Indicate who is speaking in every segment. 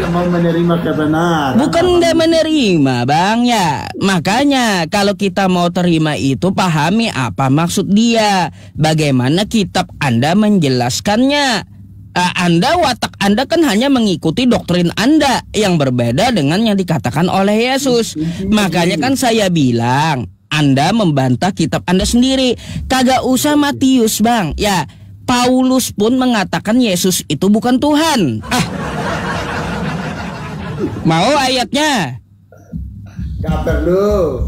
Speaker 1: tidak mau menerima kebenaran.
Speaker 2: Bukan tidak menerima, Bang, ya. Makanya kalau kita mau terima itu pahami apa maksud dia. Bagaimana kitab Anda menjelaskannya. Anda, watak Anda kan hanya mengikuti doktrin Anda yang berbeda dengan yang dikatakan oleh Yesus. Makanya kan saya bilang, Anda membantah kitab Anda sendiri. Kagak usah Matius, Bang. Ya, Paulus pun mengatakan Yesus itu bukan Tuhan. Mau ayatnya?
Speaker 1: Gak perlu.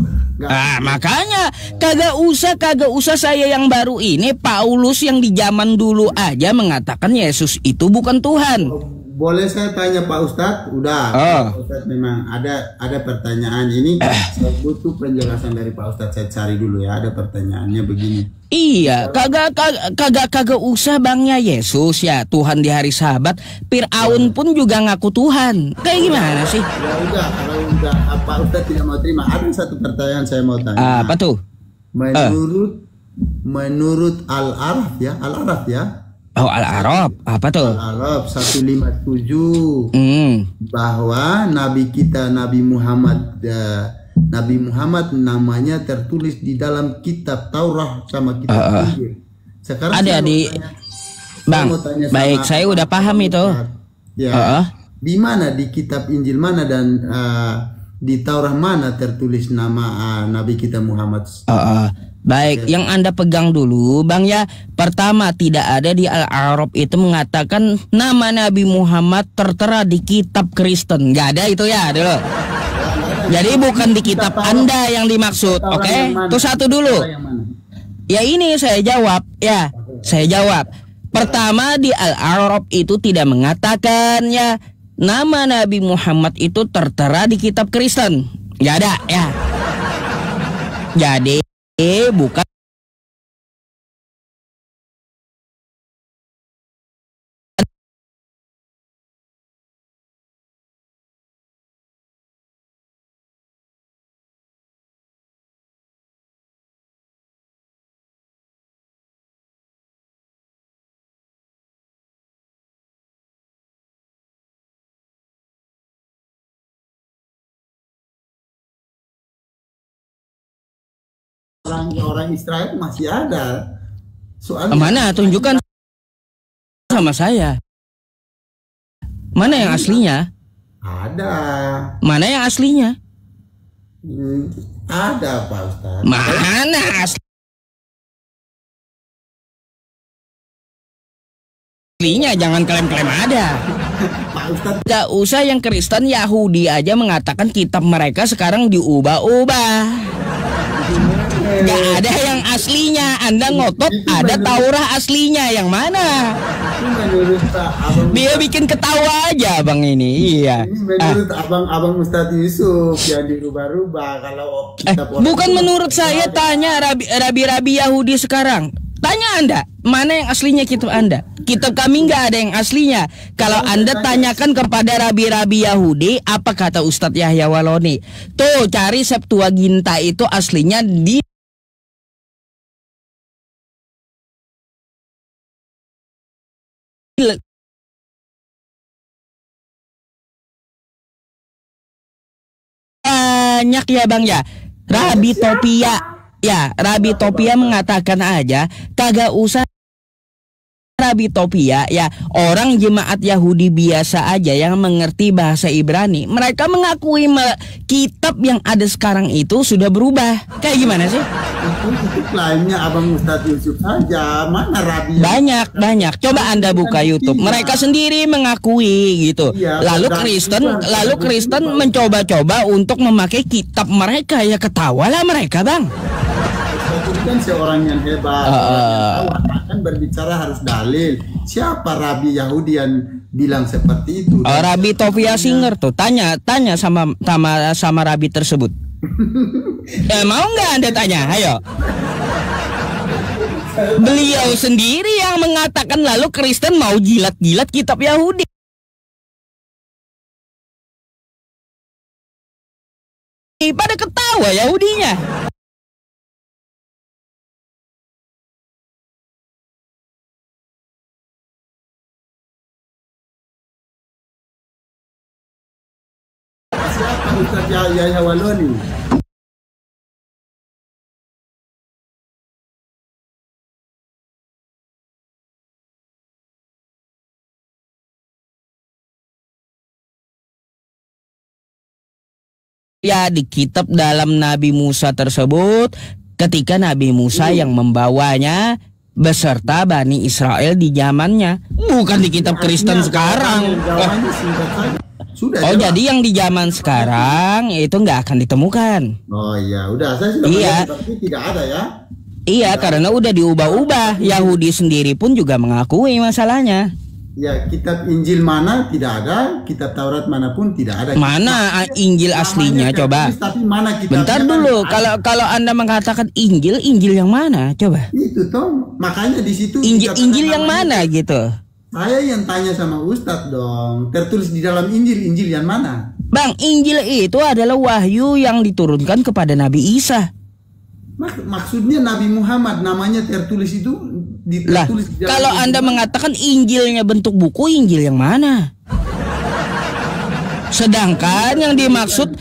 Speaker 2: Makanya kagak usah saya yang baru ini. Paulus yang di zaman dulu aja mengatakan Yesus itu bukan Tuhan.
Speaker 1: Boleh saya tanya Pak Ustadz? Udah, Pak Ustadz memang ada pertanyaan ini. Saya butuh penjelasan dari Pak Ustadz. Saya cari dulu ya. Ada pertanyaannya begini.
Speaker 2: Iya, kagak usah Bangnya Yesus ya Tuhan di hari Sabat. Firaun pun juga ngaku Tuhan. Kayak gimana sih?
Speaker 1: Ya udah, kalau udah Pak Ustadz tidak mau terima, ada satu pertanyaan saya mau tanya.
Speaker 2: Apa tuh?
Speaker 1: Menurut Al-Araf ya, Al-Araf ya.
Speaker 2: Oh, Al-Araf, apa tuh?
Speaker 1: Al-Araf 157 bahwa Nabi kita Nabi Muhammad namanya tertulis di dalam kitab Taurat sama kitab Injil. Sekarang
Speaker 2: ada di Bang. Baik, saya udah paham itu.
Speaker 1: Ya. Di mana di kitab Injil mana dan di Taurat mana tertulis nama Nabi kita Muhammad?
Speaker 2: Baik, yang Anda pegang dulu, Bang ya. Pertama, tidak ada di Al-Araf itu mengatakan nama Nabi Muhammad tertera di kitab Kristen. Nggak ada itu ya, dulu. Jadi bukan di kitab Anda yang dimaksud, oke? Itu satu dulu. Ya ini saya jawab, ya. Saya jawab. Pertama, di Al-Araf itu tidak mengatakan ya nama Nabi Muhammad itu tertera di kitab Kristen. Nggak ada, ya. Jadi bukan
Speaker 1: orang Israel masih ada. Soalnya
Speaker 2: mana? Tunjukkan sama saya. Mana yang aslinya?
Speaker 1: Ada.
Speaker 2: Mana yang aslinya?
Speaker 1: Ada Pak Ustadz.
Speaker 2: Mana aslinya? Jangan klaim-klaim ada.
Speaker 1: Pak Ustadz.
Speaker 2: Gak usah yang Kristen, Yahudi aja mengatakan kitab mereka sekarang diubah-ubah. Gak ada yang aslinya. Anda ngotot ada Taurat aslinya. Yang mana? Dia bikin ketawa aja Bang ini. Iya.
Speaker 1: Menurut abang Ustadz Yusuf yang dirubah-rubah. Kalau
Speaker 2: bukan menurut saya, tanya rabi-rabi Yahudi sekarang. Tanya Anda, mana yang aslinya kitab Anda? Kitab kami nggak ada yang aslinya. Kalau Anda tanyakan kepada rabi-rabi Yahudi, apa kata Ustadz Yahya Waloni? Tuh, cari Septuaginta itu aslinya di banyak ya Bang ya. Rabi Topia. Ya, Rabi Topia mengatakan aja kagak usah Rabi Topia ya, orang jemaat Yahudi biasa aja yang mengerti bahasa Ibrani, mereka mengakui kitab yang ada sekarang itu sudah berubah. Kayak gimana sih?
Speaker 1: Itu klaimnya abang Ustadz Yusuf saja. Mana Rabi?
Speaker 2: Banyak. Coba Anda buka YouTube. Mereka sendiri mengakui gitu. Lalu Kristen mencoba-coba untuk memakai kitab mereka. Ya ketawalah mereka, Bang.
Speaker 1: Kan seorang yang hebat, kan berbicara harus dalil. Siapa Rabi Yahudi yang bilang seperti itu?
Speaker 2: Rabi Topia Singer tuh, tanya sama Rabi tersebut. Mau nggak Anda tanya? Ayo. Beliau sendiri yang mengatakan, lalu Kristen mau jilat-jilat kitab Yahudi. Pada ketawa Yahudinya.
Speaker 1: siapa Ustaz Yahya Waloni?
Speaker 2: Ya, di kitab dalam Nabi Musa tersebut, ketika Nabi Musa yang membawanya beserta Bani Israel di zamannya, bukan di kitab Kristen sekarang. Oh, jadi yang di zaman sekarang itu nggak akan ditemukan.
Speaker 1: Oh iya, udah saya sudah tapi tidak ada ya.
Speaker 2: Iya, karena udah diubah-ubah. Yahudi sendiri pun juga mengakui masalahnya.
Speaker 1: Ya, kitab Injil mana tidak ada, kitab Taurat manapun tidak ada.
Speaker 2: Mana Injil aslinya coba?
Speaker 1: Tapi mana
Speaker 2: bentar dulu, kalau Anda mengatakan Injil yang mana coba?
Speaker 1: Itu toh, makanya di situ
Speaker 2: Injil yang mana gitu.
Speaker 1: Saya yang tanya sama Ustadz dong, tertulis di dalam Injil yang mana?
Speaker 2: Bang, Injil itu adalah wahyu yang diturunkan kepada Nabi Isa.
Speaker 1: Maksudnya Nabi Muhammad namanya tertulis itu ditulis di dalam
Speaker 2: kalau
Speaker 1: Injil.
Speaker 2: Anda mengatakan Injilnya bentuk buku, Injil yang mana? Sedangkan yang dimaksud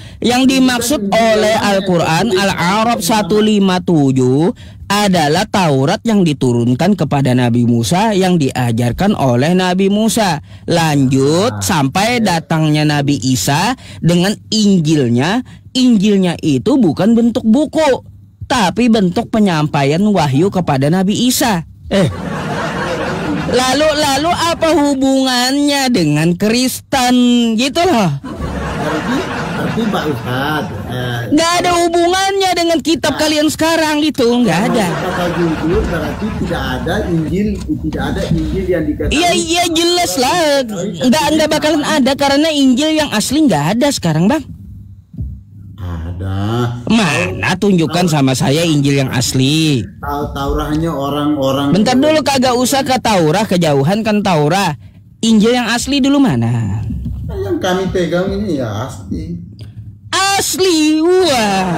Speaker 2: oleh Al-Quran Al-A'raf 157 adalah Taurat yang diturunkan kepada Nabi Musa, yang diajarkan oleh Nabi Musa. Lanjut sampai datangnya Nabi Isa dengan Injilnya. Injilnya itu bukan bentuk buku, tapi bentuk penyampaian wahyu kepada Nabi Isa. Lalu apa hubungannya dengan Kristen gitu loh?
Speaker 1: Berarti Pak Ustadz,
Speaker 2: nggak ada hubungannya dengan kitab kalian sekarang gitu, nggak ada.
Speaker 1: Kata jujur berarti tidak ada Injil yang dikatakan.
Speaker 2: Iya jelas lah, nggak bakalan ada karena Injil yang asli nggak ada sekarang, Bang.
Speaker 1: Ada.
Speaker 2: Mana tunjukkan sama saya Injil yang asli.
Speaker 1: Taurahnya orang-orang.
Speaker 2: Bentar dulu, kagak usah ke Taurah, kejauhan kan Taurah. Injil yang asli dulu mana?
Speaker 1: Yang kami pegang ini ya asli.
Speaker 2: Asli, wah.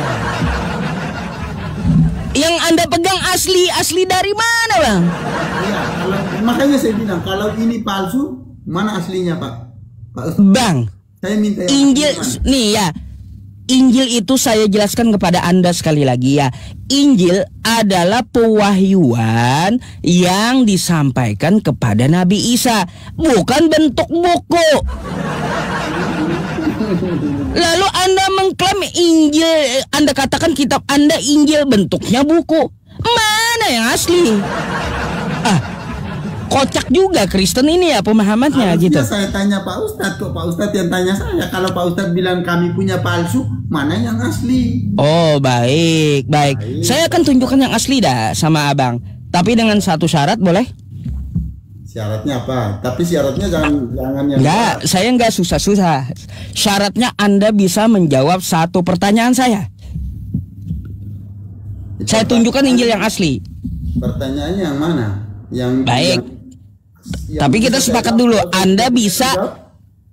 Speaker 2: Yang Anda pegang asli dari mana, Bang?
Speaker 1: Iya, makanya saya bilang kalau ini palsu, mana aslinya, Pak?
Speaker 2: Bang,
Speaker 1: saya minta
Speaker 2: Injil nih ya. Injil itu saya jelaskan kepada Anda sekali lagi ya. Injil adalah pewahyuan yang disampaikan kepada Nabi Isa, bukan bentuk buku. Lalu Anda mengklaim Injil, Anda katakan kitab Anda Injil bentuknya buku. Mana yang asli? Kocak juga Kristen ini ya pemahamannya gitu.
Speaker 1: Saya tanya Pak Ustadz, kok Pak Ustadz yang tanya saya. Kalau Pak Ustadz bilang kami punya palsu, mana yang asli?
Speaker 2: Oh baik. Saya akan tunjukkan yang asli dah sama abang. Tapi dengan satu syarat, boleh?
Speaker 1: Syaratnya apa? Tapi syaratnya jangan yang.
Speaker 2: Enggak, saya enggak susah-susah. Syaratnya Anda bisa menjawab satu pertanyaan saya. Saya tunjukkan Injil yang asli.
Speaker 1: Pertanyaannya yang mana? Yang
Speaker 2: baik. Tapi kita sepakat dulu, Anda bisa.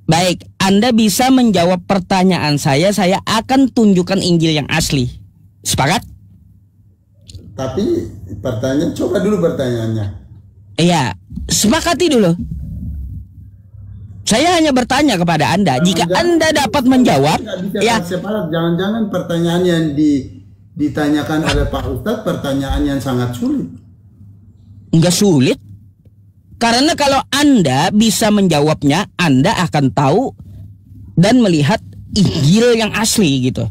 Speaker 2: Baik, Anda bisa menjawab pertanyaan saya akan tunjukkan Injil yang asli. Sepakat?
Speaker 1: Tapi pertanyaan, coba dulu pertanyaannya.
Speaker 2: Iya, sepakati dulu. Saya hanya bertanya kepada Anda. Jika Anda dapat menjawab, ya.
Speaker 1: Jangan-jangan pertanyaan yang ditanyakan oleh Pak Ustadz pertanyaan yang sangat sulit.
Speaker 2: Enggak sulit. Karena kalau Anda bisa menjawabnya, Anda akan tahu dan melihat Injil yang asli gitu.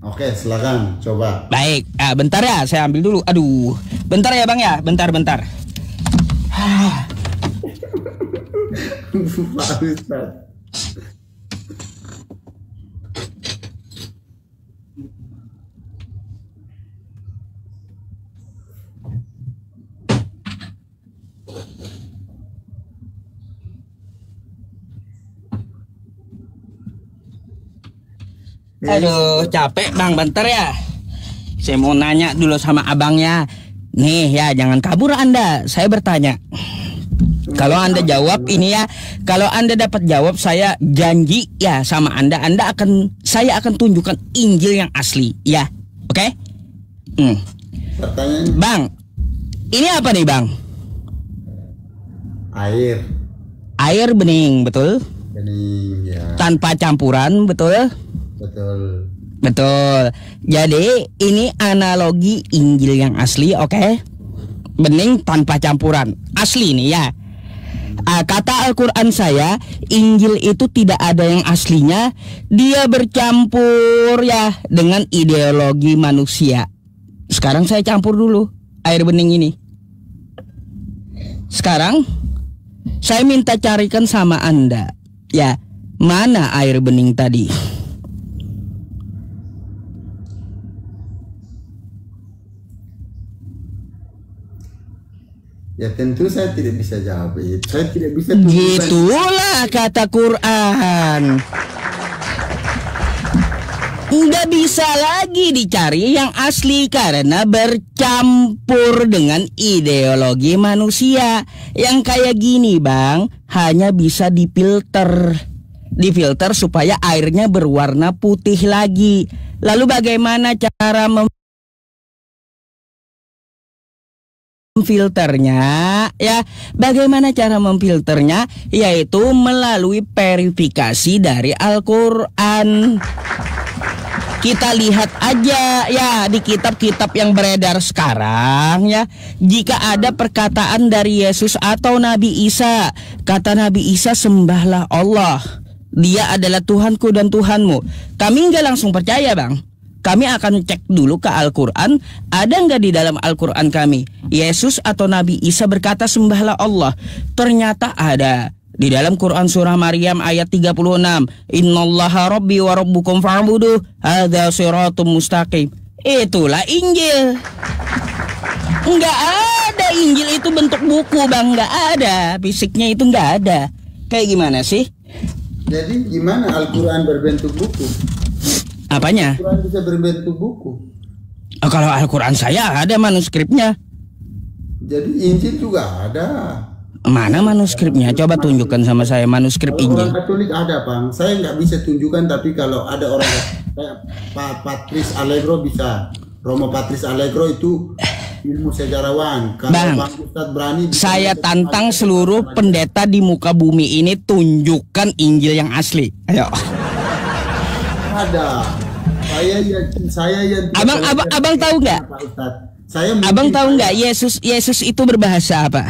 Speaker 1: Oke, silakan coba.
Speaker 2: Baik, bentar ya, saya ambil dulu. Aduh, bentar ya Bang ya, bentar.
Speaker 1: Pak Ustadz.
Speaker 2: Aduh, capek Bang, bentar ya. Saya mau nanya dulu sama abangnya. Nih ya, jangan kabur Anda. Saya bertanya. Kalau Anda jawab ini ya, kalau Anda dapat jawab, saya janji ya sama Anda, saya akan tunjukkan Injil yang asli, ya. Oke?
Speaker 1: Pertanyaan.
Speaker 2: Bang, ini apa nih Bang?
Speaker 1: Air.
Speaker 2: Air bening, betul?
Speaker 1: Bening, ya.
Speaker 2: Tanpa campuran, betul?
Speaker 1: Betul.
Speaker 2: Betul. Jadi ini analogi Injil yang asli, oke? Bening tanpa campuran. Asli nih ya. Kata Al-Quran saya, Injil itu tidak ada yang aslinya, dia bercampur ya dengan ideologi manusia. Sekarang saya campur dulu air bening ini. Sekarang saya minta carikan sama Anda, ya, mana air bening tadi?
Speaker 1: Ya tentu saya tidak bisa jawab itu. Saya tidak bisa tunjukkan.
Speaker 2: Gitulah kata Quran. Nggak bisa lagi dicari yang asli karena bercampur dengan ideologi manusia. Yang kayak gini bang, hanya bisa difilter. Difilter supaya airnya berwarna putih lagi. Lalu bagaimana cara memfilternya? Ya, bagaimana cara memfilternya? Yaitu melalui verifikasi dari Al-Quran. Kita lihat aja ya di kitab-kitab yang beredar sekarang ya. Jika ada perkataan dari Yesus atau Nabi Isa, kata Nabi Isa, sembahlah Allah, Dia adalah Tuhanku dan Tuhanmu. Kami nggak langsung percaya bang. Kami akan cek dulu ke Al-Quran, ada nggak di dalam Al-Quran kami Yesus atau Nabi Isa berkata sembahlah Allah. Ternyata ada. Di dalam Quran surah Maryam ayat 36, Innallaha rabbi wa rabbukum fa'buduh, hadza shiratum mustaqim. Itulah Injil. Enggak ada Injil itu bentuk buku bang, enggak ada. Fisiknya itu enggak ada. Kayak gimana sih?
Speaker 1: Jadi gimana Al-Quran berbentuk buku?
Speaker 2: Apanya?
Speaker 1: Al-Quran bisa berbentuk buku.
Speaker 2: Kalau Al-Quran saya ada manuskripnya.
Speaker 1: Jadi Injil juga ada.
Speaker 2: Mana manuskripnya? Coba tunjukkan sama saya manuskrip Injil.
Speaker 1: Orang Katolik ada bang. Saya nggak bisa tunjukkan, tapi kalau ada orang kayak Patrice Allegro bisa. Romo Patrice Allegro itu ilmu sejarawan. Kalau
Speaker 2: Bang,
Speaker 1: Ustadz berani,
Speaker 2: saya tantang seluruh pendeta di muka bumi ini, tunjukkan Injil yang asli. Ayo.
Speaker 1: Ada. Saya yang
Speaker 2: Abang tahu nggak? Abang tahu nggak Yesus itu berbahasa apa?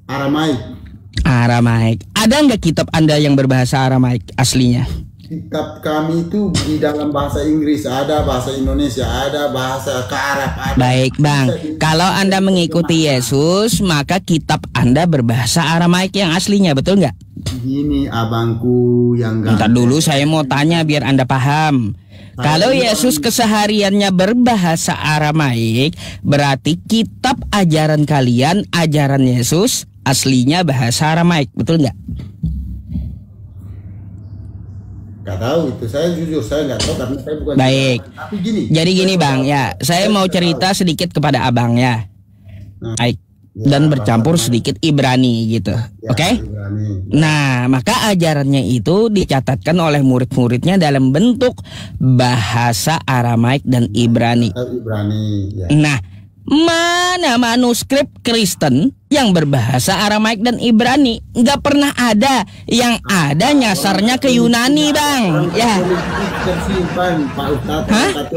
Speaker 2: Aramaik. Ada nggak kitab Anda yang berbahasa Aramaik aslinya?
Speaker 1: Kitab kami itu di dalam bahasa Inggris ada, bahasa Indonesia ada, bahasa ke Arab ada.
Speaker 2: Baik bang, kalau Anda mengikuti Yesus, maka kitab Anda berbahasa Aramaik yang aslinya, betul nggak?
Speaker 1: Gini abangku yang
Speaker 2: Bentar dulu, saya mau tanya biar Anda paham. Kalau Yesus kesehariannya berbahasa Aramaik, berarti kitab ajaran kalian, ajaran Yesus aslinya bahasa Aramaik, betul nggak?
Speaker 1: Nggak tahu itu, saya jujur saya nggak tahu karena saya bukan.
Speaker 2: Baik.
Speaker 1: Tapi gini.
Speaker 2: Jadi gini bang, ya saya mau cerita sedikit kepada abang ya. Baik. Dan bercampur sedikit Ibrani gitu, oke? Nah, maka ajarannya itu dicatatkan oleh murid-muridnya dalam bentuk bahasa Aramaik dan Ibrani. Nah, mana manuskrip Kristen yang berbahasa Aramaik dan Ibrani? Nggak pernah ada. Yang ada nyasarnya ke Yunani bang. Ya.
Speaker 1: Tersimpan Pak Ustadz.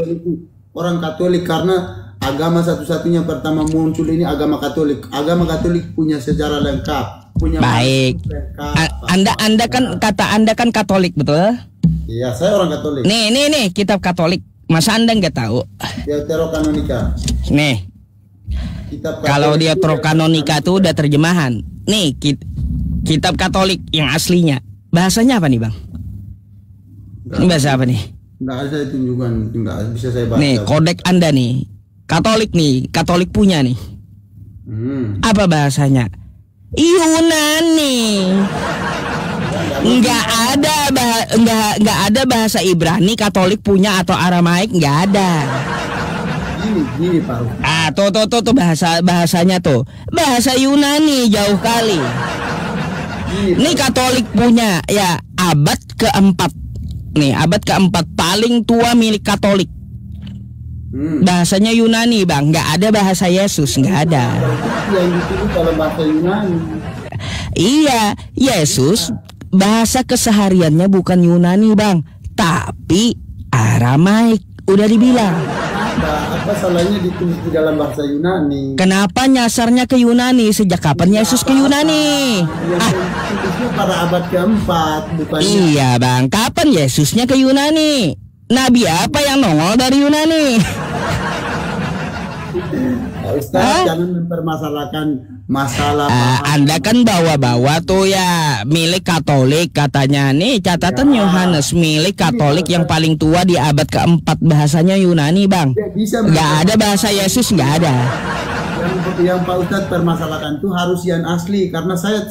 Speaker 1: Orang Katolik karena agama satu-satunya pertama muncul ini agama Katolik. Agama Katolik punya sejarah lengkap, punya
Speaker 2: baik. Lengkap. Anda kan kata Anda kan Katolik, betul?
Speaker 1: Iya, saya orang Katolik.
Speaker 2: Nih kitab Katolik. Masa Anda nggak tahu?
Speaker 1: Deuterokanonika.
Speaker 2: Nih. Kalau Deuterokanonika itu udah terjemahan. Nih kitab Katolik yang aslinya. Bahasanya apa nih, Bang? Ini bahasa apa nih?
Speaker 1: Nggak ada tunjukkan, nggak bisa saya baca.
Speaker 2: Nih, kodek Anda nih. Katolik nih, Katolik punya nih. Apa bahasanya? Yunani. Nggak ada bahasa Ibrani Katolik punya atau Aramaik, nggak ada.
Speaker 1: Gini Pak.
Speaker 2: Tuh bahasanya tuh. Bahasa Yunani jauh kali. Ini Katolik punya ya abad keempat. Nih, abad keempat paling tua milik Katolik. Bahasanya Yunani bang, nggak ada bahasa Yesus, nggak ada.
Speaker 1: Yang ditulis dalam bahasa Yunani.
Speaker 2: Iya, Yesus bahasa kesehariannya bukan Yunani bang, tapi Aramaik. Udah dibilang.
Speaker 1: Apa salahnya ditulis di dalam bahasa Yunani?
Speaker 2: Kenapa nyasarnya ke Yunani? Sejak kapan Yesus ke Yunani?
Speaker 1: Tulisnya pada abad keempat, bukannya.
Speaker 2: Iya bang, kapan Yesusnya ke Yunani? Nabi apa yang nongol dari Yunani?
Speaker 1: Ustaz, jangan mempermasalahkan masalah.
Speaker 2: Anda kan bawa-bawa tuh ya milik Katolik katanya. Nih catatan Yohanes, milik Katolik yang paling tua di abad keempat, bahasanya Yunani bang. Nggak ada bahasa Yesus, nggak ada.
Speaker 1: Yang Pak Ustadz permasalahkan itu harus yang asli, karena saya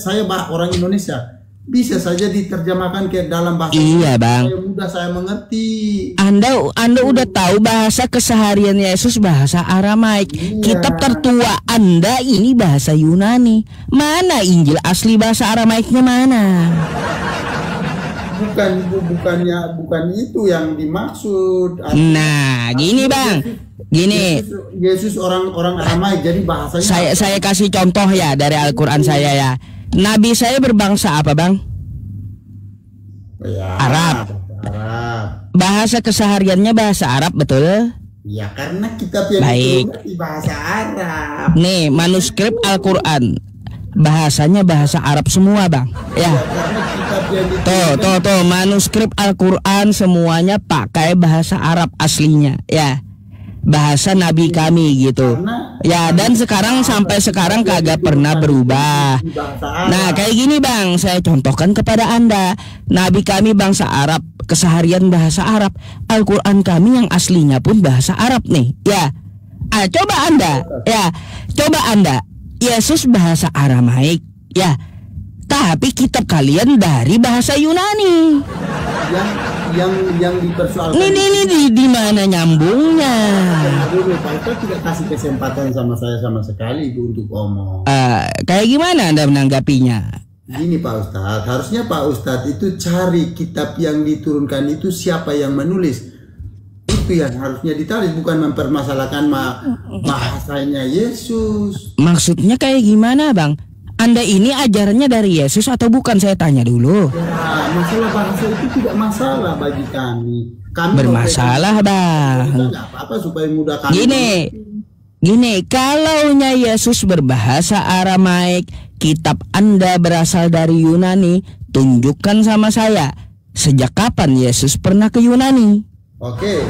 Speaker 1: orang Indonesia. Bisa saja diterjemahkan ke dalam bahasa.
Speaker 2: Iya bang.
Speaker 1: Mudah saya mengerti.
Speaker 2: Anda udah tahu bahasa keseharian Yesus bahasa Aramaik.
Speaker 1: Iya.
Speaker 2: Kitab tertua Anda ini bahasa Yunani. Mana Injil asli bahasa Aramaiknya mana?
Speaker 1: Bukan itu yang dimaksud.
Speaker 2: Nah, gini bang. Gini.
Speaker 1: Yesus orang Aramaik, jadi bahasanya.
Speaker 2: Saya kasih contoh ya dari Al-Qur'an saya ya. Nabi saya berbangsa apa bang?
Speaker 1: Ya,
Speaker 2: Arab.
Speaker 1: Arab.
Speaker 2: Bahasa kesehariannya bahasa Arab, betul?
Speaker 1: Ya karena kita pilih bahasa Arab.
Speaker 2: Nih manuskrip Al-Quran bahasanya bahasa Arab semua bang. Ya. Tuh manuskrip Al-Quran semuanya pakai bahasa Arab aslinya. Ya. Bahasa Nabi kami gitu. Ya, dan sampai sekarang kagak pernah berubah. Nah kayak gini bang, saya contohkan kepada Anda. Nabi kami bangsa Arab, keseharian bahasa Arab. Al-Quran kami yang aslinya pun bahasa Arab nih. Ya, coba Anda Yesus bahasa Aramaik. Ya, tapi kitab kalian dari bahasa Yunani.
Speaker 1: Yang dipersoalkan
Speaker 2: ini di mana nyambungnya?
Speaker 1: Dulu Pak Ustadz tidak kasih kesempatan sama saya sama sekali untuk ngomong.
Speaker 2: Kayak gimana Anda menanggapinya?
Speaker 1: Gini Pak Ustadz, harusnya Pak Ustadz itu cari kitab yang diturunkan itu siapa yang menulis. Itu yang harusnya ditulis, bukan mempermasalahkan bahasanya Yesus.
Speaker 2: Maksudnya kayak gimana bang? Anda ini ajarannya dari Yesus atau bukan? Saya tanya dulu.
Speaker 1: Ya, masalah bahasa itu tidak masalah bagi kami.
Speaker 2: Bermasalah bang.
Speaker 1: Tidak apa-apa supaya mudah kami.
Speaker 2: Gini, kalaunya Yesus berbahasa Aramaik, kitab Anda berasal dari Yunani, tunjukkan sama saya. Sejak kapan Yesus pernah ke Yunani?
Speaker 1: Oke,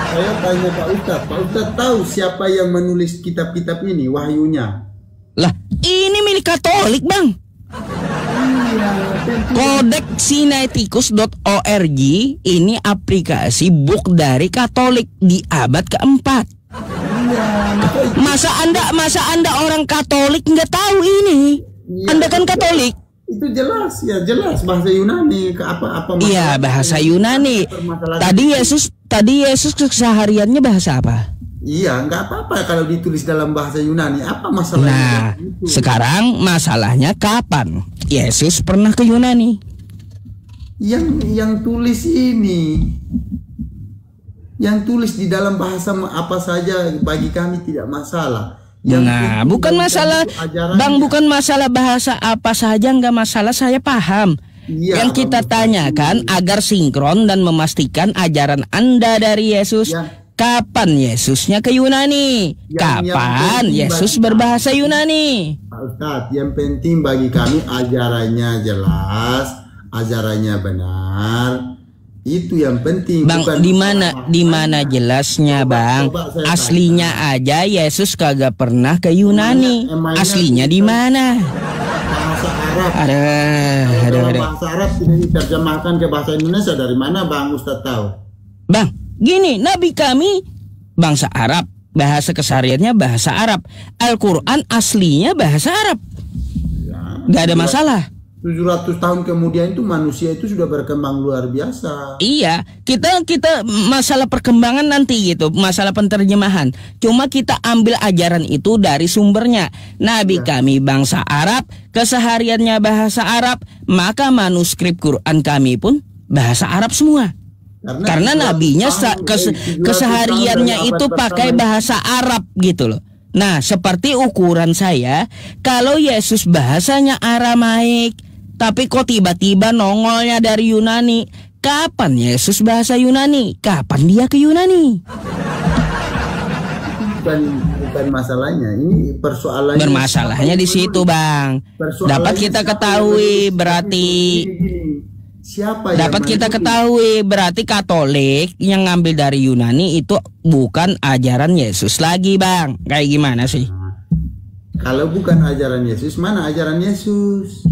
Speaker 1: saya tanya Pak Ustadz. Pak Ustadz tahu siapa yang menulis kitab-kitab ini, wahyunya?
Speaker 2: Lah, ini milik Katolik bang. Codex Sinaiticus.org ini aplikasi book dari Katolik di abad keempat. Masa anda orang Katolik nggak tahu ini? Anda kan Katolik.
Speaker 1: Itu jelas bahasa Yunani apa?
Speaker 2: Iya, bahasa Yunani. Tadi Yesus kesehariannya bahasa apa?
Speaker 1: Iya, nggak apa-apa kalau ditulis dalam bahasa Yunani. Apa masalahnya?
Speaker 2: Nah, sekarang masalahnya kapan Yesus pernah ke Yunani?
Speaker 1: Yang tulis ini, yang tulis di dalam bahasa apa saja bagi kami tidak masalah.
Speaker 2: Bukan masalah, bang, bukan masalah bahasa apa saja, nggak masalah, saya paham.
Speaker 1: Ya,
Speaker 2: yang kita tanyakan agar sinkron dan memastikan ajaran Anda dari Yesus.
Speaker 1: Ya.
Speaker 2: Kapan Yesusnya ke Yunani? Kapan Yesus berbahasa Yunani?
Speaker 1: Pak Ustadz, yang penting bagi kami ajarannya jelas, ajarannya benar. Itu yang penting.
Speaker 2: Bang, di mana jelasnya, Bang? Aslinya aja Yesus kagak pernah ke Yunani. Aslinya di mana?
Speaker 1: Bahasa Arab.
Speaker 2: Ada.
Speaker 1: Bahasa Arab tidak diterjemahkan ke bahasa Indonesia, dari mana Bang Ustadz tahu?
Speaker 2: Bang, gini, Nabi kami bangsa Arab, bahasa kesehariannya bahasa Arab. Al-Quran aslinya bahasa Arab. Gak ada masalah.
Speaker 1: 700 tahun kemudian itu manusia itu sudah berkembang luar biasa.
Speaker 2: Iya, kita masalah perkembangan nanti gitu, masalah penterjemahan. Cuma kita ambil ajaran itu dari sumbernya. Nabi kami bangsa Arab, kesehariannya bahasa Arab, maka manuskrip Quran kami pun bahasa Arab semua. Karena nabinya kesehariannya itu pakai bahasa Arab gitu loh. Nah, seperti ukuran saya, kalau Yesus bahasanya Aramaik, tapi kok tiba-tiba nongolnya dari Yunani, kapan Yesus bahasa Yunani? Kapan dia ke Yunani?
Speaker 1: Bukan masalahnya. Ini persoalannya.
Speaker 2: Bermasalahnya di situ, Bang. Dapat kita ketahui berarti berarti Katolik yang ngambil dari Yunani itu bukan ajaran Yesus lagi, Bang. Kayak gimana sih?
Speaker 1: Kalau bukan ajaran Yesus, mana ajaran Yesus?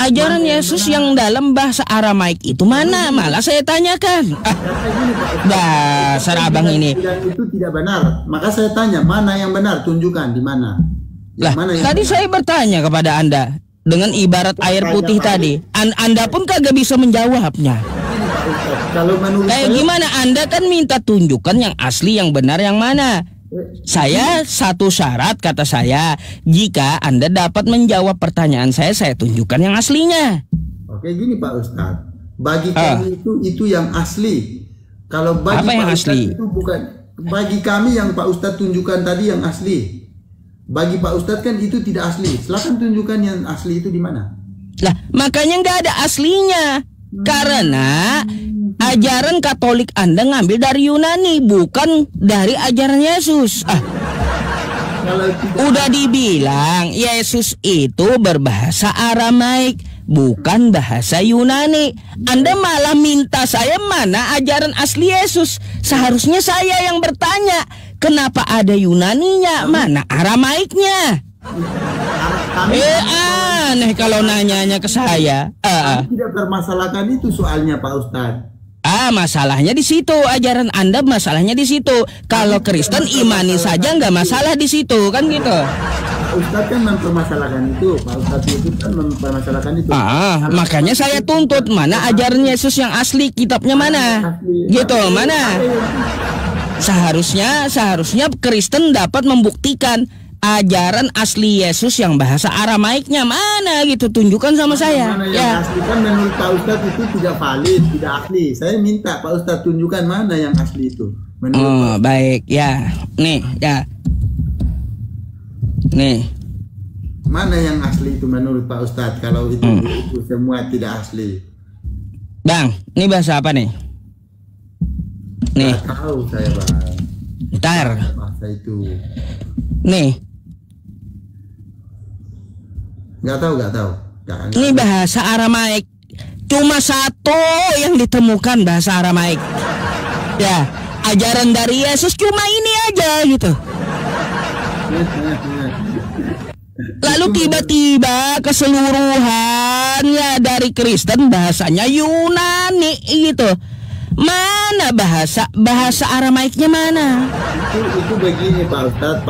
Speaker 2: Ajaran Yesus yang dalam bahasa Aramaik itu mana? Malah saya tanyakan. Dasar abang ini.
Speaker 1: Itu tidak benar. Maka saya tanya, mana yang benar? Tunjukkan di mana.
Speaker 2: Lah, tadi saya bertanya kepada Anda dengan ibarat air putih tadi. Anda pun kagak bisa menjawabnya.
Speaker 1: Kalau menurut
Speaker 2: kayak gimana? Anda kan minta tunjukkan yang asli, yang benar, yang mana? Saya satu syarat, kata saya, jika Anda dapat menjawab pertanyaan saya tunjukkan yang aslinya.
Speaker 1: Oke, gini Pak Ustadz, bagi kami itu yang asli. Kalau bagi
Speaker 2: apa yang
Speaker 1: Pak
Speaker 2: asli?
Speaker 1: Ustadz itu bukan. Bagi kami yang Pak Ustadz tunjukkan tadi yang asli. Bagi Pak Ustadz kan itu tidak asli. Silakan tunjukkan yang asli itu di mana.
Speaker 2: Lah, makanya nggak ada aslinya. Karena ajaran Katolik Anda ngambil dari Yunani, bukan dari ajaran Yesus. Udah dibilang Yesus itu berbahasa Aramaik, bukan bahasa Yunani. Anda malah minta saya mana ajaran asli Yesus. Seharusnya saya yang bertanya, kenapa ada Yunaninya, mana Aramaiknya? Aneh kalau nanyanya ke saya.
Speaker 1: Tidak permasalahkan itu soalnya Pak Ustadz.
Speaker 2: Masalahnya di situ, ajaran Anda masalahnya di situ. Kalau Kristen imani saja nggak masalah di situ, kan gitu.
Speaker 1: Pak Ustadz kan mempermasalahkan itu. Pak Ustadz itu kan mempermasalahkan itu.
Speaker 2: Makanya saya tuntut mana ajaran Yesus yang asli, kitabnya mana? Gitu, mana? Seharusnya Kristen dapat membuktikan ajaran asli Yesus yang bahasa Aramaiknya mana gitu, tunjukkan sama saya.
Speaker 1: Mana yang asli kan menurut Pak Ustadz itu tidak valid, tidak asli. Saya minta Pak Ustadz tunjukkan mana yang asli itu.
Speaker 2: Baik ya. Nih ya. Nih.
Speaker 1: Mana yang asli itu menurut Pak Ustadz? Kalau itu semua tidak asli.
Speaker 2: Bang, ini bahasa apa nih? Nih.
Speaker 1: Nggak tahu saya, Bang.
Speaker 2: Ntar.
Speaker 1: Bahasa itu.
Speaker 2: Nih.
Speaker 1: Nggak tahu.
Speaker 2: Ini bahasa Aramaik. Cuma satu yang ditemukan bahasa Aramaik. Ya, ajaran dari Yesus cuma ini aja gitu. Lalu tiba-tiba keseluruhannya dari Kristen bahasanya Yunani gitu. Mana bahasa Aramaiknya mana?
Speaker 1: Itu begini Pak Ustadz.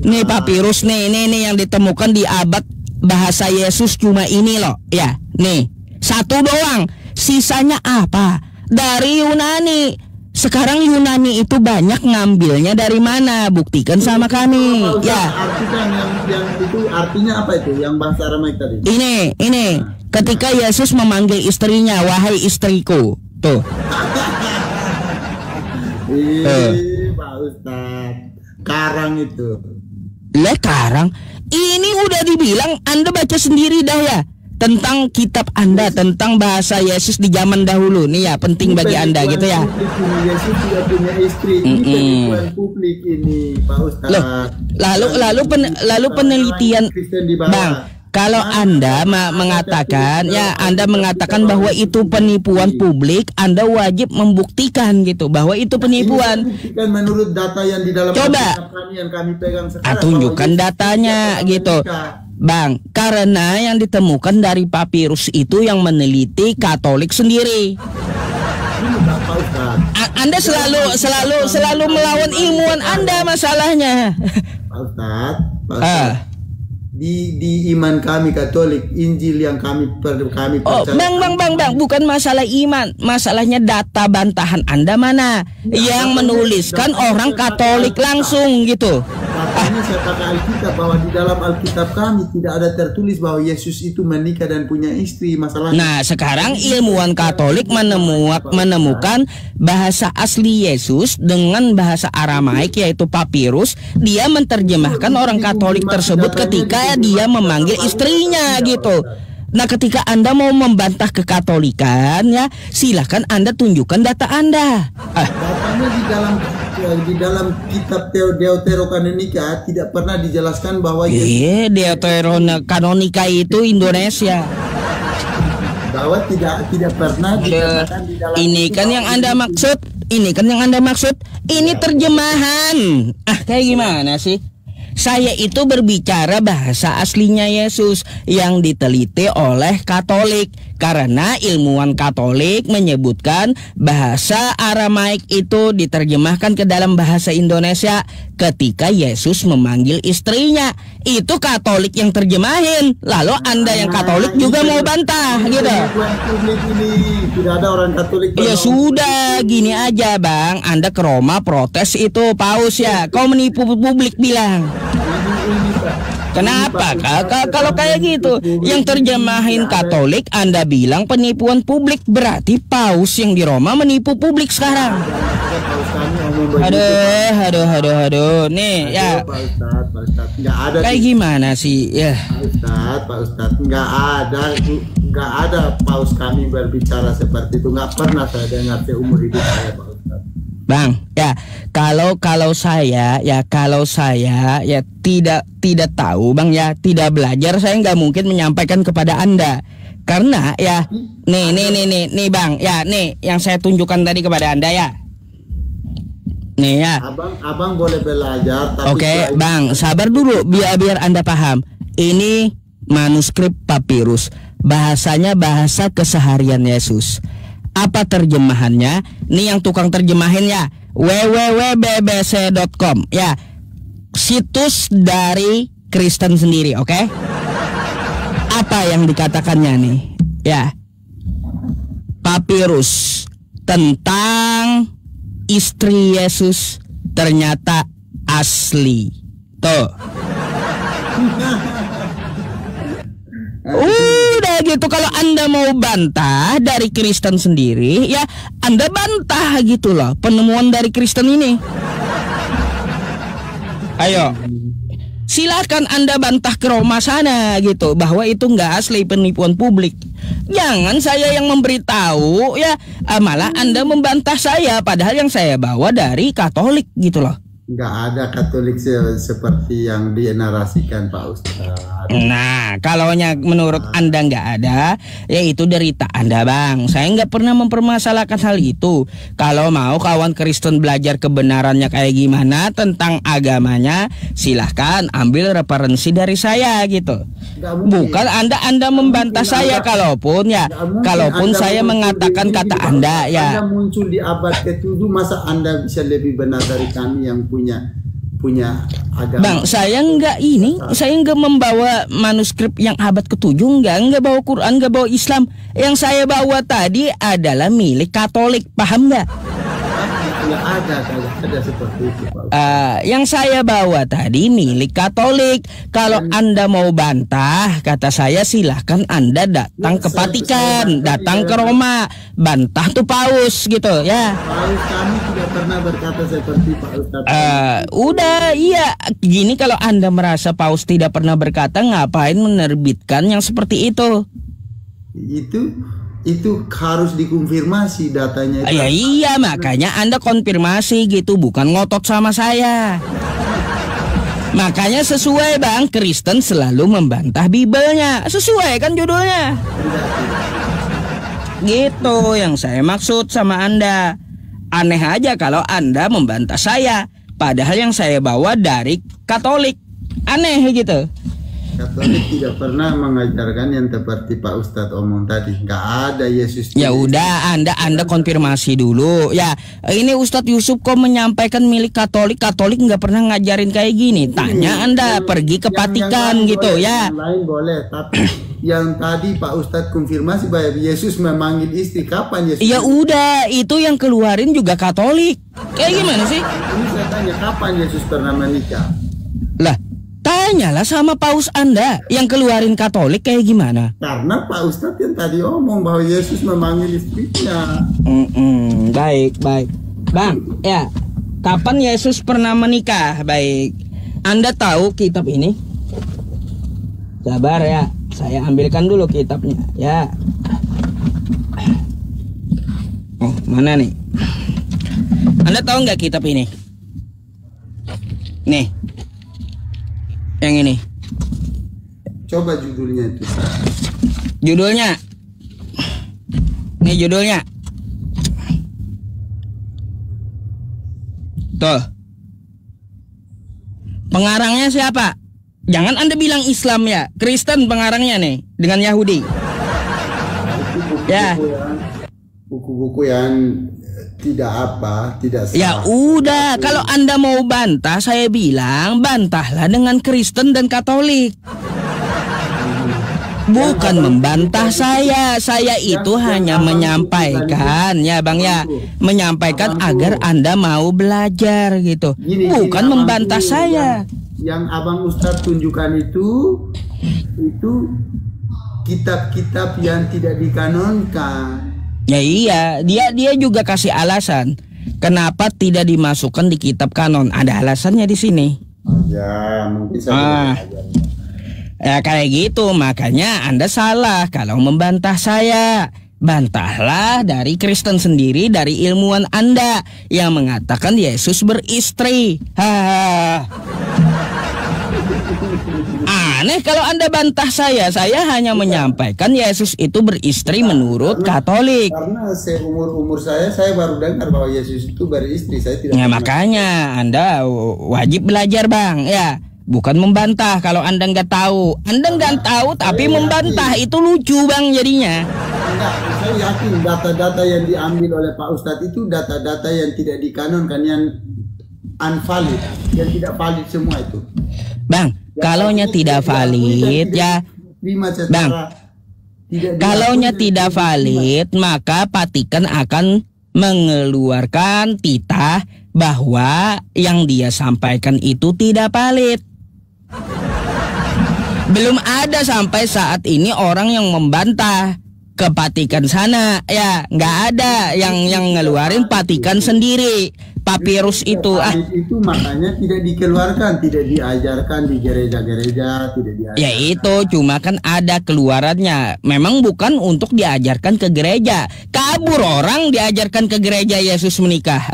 Speaker 2: Nih papirus nih yang ditemukan di abad bahasa Yesus cuma ini loh. Ya, nih satu doang. Sisanya apa? Dari Yunani. Sekarang Yunani itu banyak ngambilnya dari mana? Buktikan sama kami. Ya.
Speaker 1: Artikan yang itu artinya apa itu? Yang bahasa Aramaik tadi.
Speaker 2: Ini. Ketika Yesus memanggil istrinya, wahai istriku. Tuh.
Speaker 1: Pak Ustadz, karang itu.
Speaker 2: Karang. Ini udah dibilang, Anda baca sendiri dah ya. Tentang kitab Anda, tentang bahasa Yesus di zaman dahulu. Nih ya, penting bagi Anda gitu ya.
Speaker 1: Yesus tidak punya istri. Ini penipuan publik ini, Pak Ustadz.
Speaker 2: Lalu penelitian, Bang. Kalau Anda mengatakan bahwa itu penipuan publik, Anda wajib membuktikan gitu bahwa itu penipuan.
Speaker 1: Buktikan menurut data yang di dalam yang kami pegang sekarang.
Speaker 2: Tunjukkan datanya gitu. Bang, karena yang ditemukan dari papirus itu yang meneliti Katolik sendiri. Anda selalu melawan ilmuwan Anda masalahnya.
Speaker 1: Pak Ustadz. Di iman kami Katolik, Injil yang kami percaya.
Speaker 2: Bang, bukan masalah iman, masalahnya data bantahan Anda mana? Yang menuliskan orang Katolik langsung gitu.
Speaker 1: Katanya saya pakai Alkitab, bahwa di dalam Alkitab kami tidak ada tertulis bahwa Yesus itu menikah dan punya istri. Masalahnya.
Speaker 2: Nah, sekarang ilmuwan Katolik menemukan bahasa asli Yesus dengan bahasa Aramaik yaitu papirus. Dia menerjemahkan orang Katolik tersebut ketika dia memanggil istrinya gitu. Nah, ketika Anda mau membantah kekatolikan, ya silahkan Anda tunjukkan data Anda.
Speaker 1: Datanya di dalam kitab Deuterokanonika tidak pernah dijelaskan bahwa
Speaker 2: Iya, Deuterokanonika itu Indonesia.
Speaker 1: Bahwa tidak pernah dikatakan di dalam
Speaker 2: ini kan yang Anda maksud. Ini kan yang Anda maksud. Ini terjemahan. Kayak gimana sih? Saya itu berbicara bahasa aslinya Yesus yang diteliti oleh Katolik, karena ilmuwan Katolik menyebutkan bahasa Aramaik itu diterjemahkan ke dalam bahasa Indonesia ketika Yesus memanggil istrinya. Itu Katolik yang terjemahin. Lalu Anda yang Katolik juga mau bantah gitu.
Speaker 1: Tidak ada orang Katolik.
Speaker 2: Ya sudah, gini aja Bang, Anda ke Roma protes itu paus ya. Kau menipu publik bilang. Kenapa? Kalau kayak gitu, yang terjemahin Katolik Anda bilang penipuan publik, berarti paus yang di Roma menipu publik sekarang. Aduh. Nih ya.
Speaker 1: Pak Ustadz, nggak ada.
Speaker 2: Kayak gimana sih ya?
Speaker 1: Pak Ustadz, nggak ada paus kami berbicara seperti itu. Nggak pernah saya dengar seumur hidup saya, Pak Ustadz.
Speaker 2: Bang, ya kalau saya ya tidak tahu Bang ya, tidak belajar, saya nggak mungkin menyampaikan kepada Anda. Karena ya nih Bang, ya nih yang saya tunjukkan tadi kepada Anda ya. Nih ya.
Speaker 1: Abang boleh belajar tapi
Speaker 2: Oke, Bang, sabar dulu biar Anda paham. Ini manuskrip papirus. Bahasanya bahasa keseharian Yesus. Apa terjemahannya? Nih yang tukang terjemahin ya, www.bbc.com ya, situs dari Kristen sendiri, oke? Apa yang dikatakannya nih? Ya, papirus tentang istri Yesus ternyata asli. Tuh. Udah gitu, kalau Anda mau bantah dari Kristen sendiri, ya Anda bantah gitu loh penemuan dari Kristen ini. Ayo, silakan Anda bantah ke Roma sana gitu, bahwa itu nggak asli, penipuan publik. Jangan saya yang memberitahu ya, malah Anda membantah saya, padahal yang saya bawa dari Katolik gitu loh.
Speaker 1: Nggak ada Katolik seperti yang dinarasikan Pak Ustadz.
Speaker 2: Nah, kalau menurut Anda nggak ada, ya itu derita Anda Bang. Saya nggak pernah mempermasalahkan hal itu. Kalau mau kawan Kristen belajar kebenarannya kayak gimana tentang agamanya, silahkan ambil referensi dari saya gitu. Bukan Anda membantah saya, kalaupun saya mengatakan kata Anda ya.
Speaker 1: Anda muncul di abad ke-7, masa Anda bisa lebih benar dari kami yang punya agama.
Speaker 2: Bang, saya nggak membawa manuskrip yang abad ke-7, nggak bawa Quran, nggak bawa Islam. Yang saya bawa tadi adalah milik Katolik, paham nggak?
Speaker 1: Ya ada seperti itu, Pak.
Speaker 2: Yang saya bawa tadi milik Katolik. Kalau Anda mau bantah, kata saya silahkan Anda datang ke Vatikan, datang ke Roma, bantah tuh paus gitu ya.
Speaker 1: Paus kami tidak pernah berkata seperti Pak Ustadz.
Speaker 2: Udah iya, gini, kalau Anda merasa paus tidak pernah berkata, ngapain menerbitkan yang seperti itu?
Speaker 1: Itu harus dikonfirmasi datanya.
Speaker 2: Ya iya, makanya Anda konfirmasi gitu, bukan ngotot sama saya. Makanya sesuai Bang, Kristen selalu membantah Bibelnya. Sesuai kan judulnya. Gitu yang saya maksud sama Anda. Aneh aja kalau Anda membantah saya, padahal yang saya bawa dari Katolik. Aneh gitu.
Speaker 1: Katolik tidak pernah mengajarkan yang seperti Pak Ustadz omong tadi. Nggak ada Yesus.
Speaker 2: Ya udah, Anda konfirmasi dulu. Ya, ini Ustadz Yusuf kok menyampaikan milik Katolik. Katolik nggak pernah ngajarin kayak gini. Tanya Anda, pergi ke Vatikan gitu boleh, ya.
Speaker 1: Yang lain boleh, tapi yang tadi Pak Ustadz konfirmasi bahwa Yesus memanggil istri, kapan Yesus?
Speaker 2: Ya udah, itu yang keluarin juga Katolik. Kayak gimana sih?
Speaker 1: Ini saya tanya, kapan Yesus pernah menikah?
Speaker 2: Lah, tanyalah sama paus Anda yang keluarin Katolik kayak gimana.
Speaker 1: Karena Pak Ustadz yang tadi omong bahwa Yesus memanggil istrinya.
Speaker 2: Baik. Bang, ya, kapan Yesus pernah menikah? Baik. Anda tahu kitab ini? Sabar ya, saya ambilkan dulu kitabnya ya. Oh, mana nih? Anda tahu nggak kitab ini? Nih, yang ini.
Speaker 1: Coba judulnya itu.
Speaker 2: Judulnya. Nih judulnya. Tuh. Pengarangnya siapa? Jangan Anda bilang Islam ya, Kristen pengarangnya nih dengan Yahudi. Ya.
Speaker 1: Buku-buku yang tidak salah.
Speaker 2: Ya udah, kalau Anda mau bantah, saya bilang bantahlah dengan Kristen dan Katolik. Bukan membantah saya. Saya itu hanya menyampaikan ya Bang ya, menyampaikan agar Anda mau belajar gitu. Bukan membantah saya.
Speaker 1: Yang Abang Ustadz tunjukkan itu kitab-kitab yang tidak dikanonkan.
Speaker 2: Ya iya, dia juga kasih alasan kenapa tidak dimasukkan di kitab kanon. Ada alasannya di sini.
Speaker 1: Ya, mungkin saya
Speaker 2: ya kayak gitu, makanya Anda salah kalau membantah saya. Bantahlah dari Kristen sendiri, dari ilmuwan Anda yang mengatakan Yesus beristri. Aneh kalau Anda bantah saya hanya menyampaikan Yesus itu beristri menurut Katolik.
Speaker 1: Karena seumur saya baru dengar bahwa Yesus itu beristri. Saya tidak.
Speaker 2: Ya makanya Anda wajib belajar Bang ya. Bukan membantah kalau Anda nggak tahu. Anda nggak tahu tapi membantah itu lucu Bang jadinya.
Speaker 1: Enggak, saya yakin data-data yang diambil oleh Pak Ustadz itu data-data yang tidak dikanonkan, yang unvalid, yang tidak valid semua itu.
Speaker 2: Bang, kalaunya tidak valid ya, Bang, kalaunya tidak valid maka Vatikan akan mengeluarkan titah bahwa yang dia sampaikan itu tidak valid. Belum ada sampai saat ini orang yang membantah ke Vatikan sana ya, nggak ada yang ngeluarin Vatikan sendiri. Papirus itu
Speaker 1: itu makanya tidak dikeluarkan, tidak diajarkan di gereja-gereja, tidak diajarkan.
Speaker 2: Ya itu cuma kan ada keluarannya. Memang bukan untuk diajarkan ke gereja. Kabur orang diajarkan ke gereja Yesus menikah.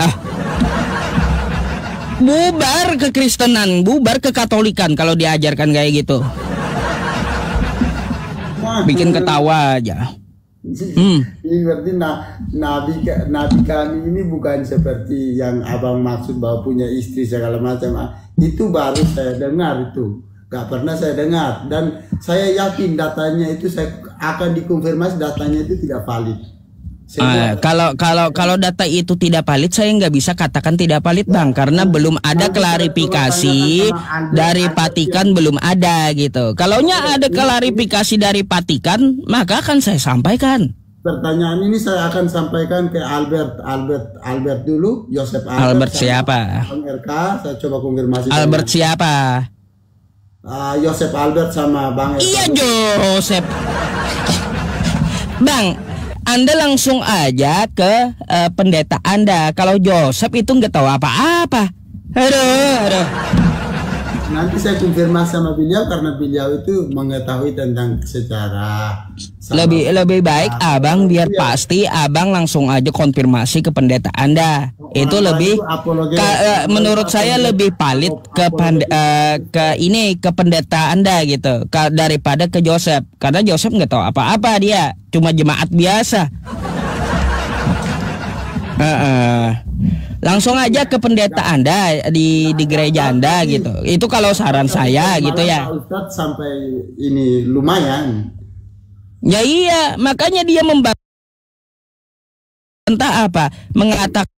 Speaker 2: Bubar ke Kristenan, bubar ke Katolikan kalau diajarkan kayak gitu. Bikin ketawa aja.
Speaker 1: Ini berarti nabi kami ini bukan seperti yang abang maksud bahwa punya istri segala macam. Itu baru saya dengar itu, gak pernah saya dengar, dan saya yakin datanya itu saya akan dikonfirmasi datanya itu tidak valid.
Speaker 2: Kalau data itu tidak valid, saya nggak bisa katakan tidak valid Bang, karena belum ada klarifikasi dari Vatikan, belum ada gitu. Kalaunya ada klarifikasi dari Vatikan, maka akan saya sampaikan.
Speaker 1: Pertanyaan ini saya akan sampaikan ke Albert dulu, Yosef
Speaker 2: Albert siapa?
Speaker 1: Bang RK, saya coba konfirmasi.
Speaker 2: Albert siapa?
Speaker 1: Yosef Albert sama Bang RK.
Speaker 2: Iya Joseph. Bang, Anda langsung aja ke pendeta Anda. Kalau Joseph itu nggak tahu apa-apa. Aduh.
Speaker 1: Nanti saya konfirmasi sama beliau karena beliau itu mengetahui tentang sejarah.
Speaker 2: Lebih baik abang biar pasti abang langsung aja konfirmasi ke pendeta Anda. Itu lebih menurut saya lebih valid ke pendeta Anda gitu daripada ke Joseph, karena Joseph nggak tahu apa-apa, dia cuma jemaat biasa. Langsung aja ke pendeta Anda di gereja Anda gitu. Itu kalau saran saya gitu ya.
Speaker 1: Pak Ustadz sampai ini lumayan.
Speaker 2: Ya iya, makanya dia membantah apa? Mengatakan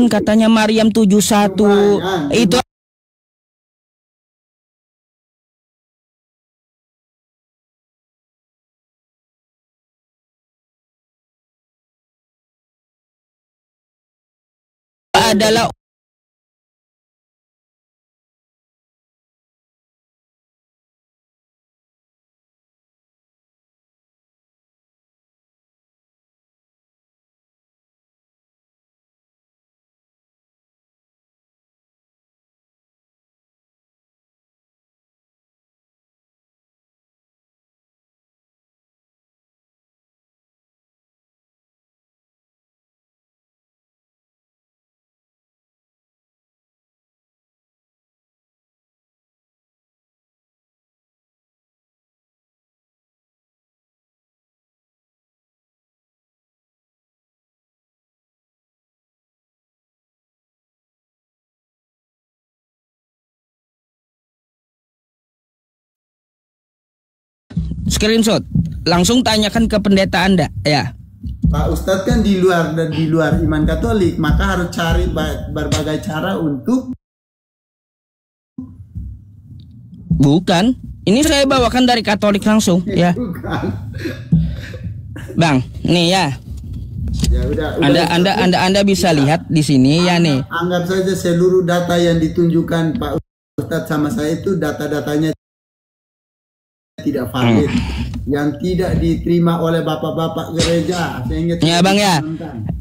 Speaker 2: katanya Maryam 71 lumayan. Itu adalah screenshot. Langsung tanyakan ke pendeta Anda, ya.
Speaker 1: Pak Ustadz kan di luar iman Katolik, maka harus cari berbagai cara untuk.
Speaker 2: Bukan, ini saya bawakan dari Katolik langsung, ya.
Speaker 1: Bukan.
Speaker 2: Bang, nih ya.
Speaker 1: Ya
Speaker 2: Anda bisa lihat di sini ya nih.
Speaker 1: Anggap saja seluruh data yang ditunjukkan Pak Ustadz sama saya itu data-datanya tidak valid, yang tidak diterima oleh bapak-bapak gereja.
Speaker 2: Ya bang ya,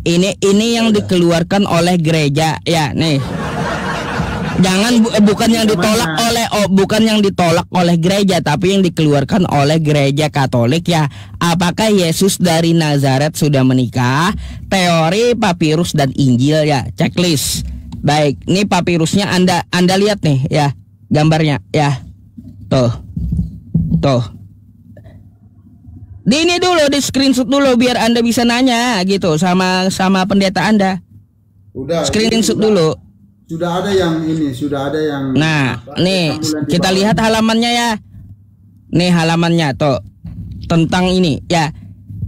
Speaker 2: ini yang dikeluarkan oleh gereja ya nih. Jangan bukan yang ditolak oleh gereja, tapi yang dikeluarkan oleh gereja Katolik ya. Apakah Yesus dari Nazaret sudah menikah? Teori, papirus dan Injil ya. Checklist. Baik, ini papirusnya Anda lihat nih ya, gambarnya ya. Tuh. Ini dulu di screenshot dulu biar Anda bisa nanya gitu sama pendeta Anda.
Speaker 1: Udah.
Speaker 2: Screenshot dulu.
Speaker 1: Sudah ada yang ini, sudah ada yang.
Speaker 2: Nah, nih kita lihat halamannya ya. Nih halamannya tuh tentang ini ya.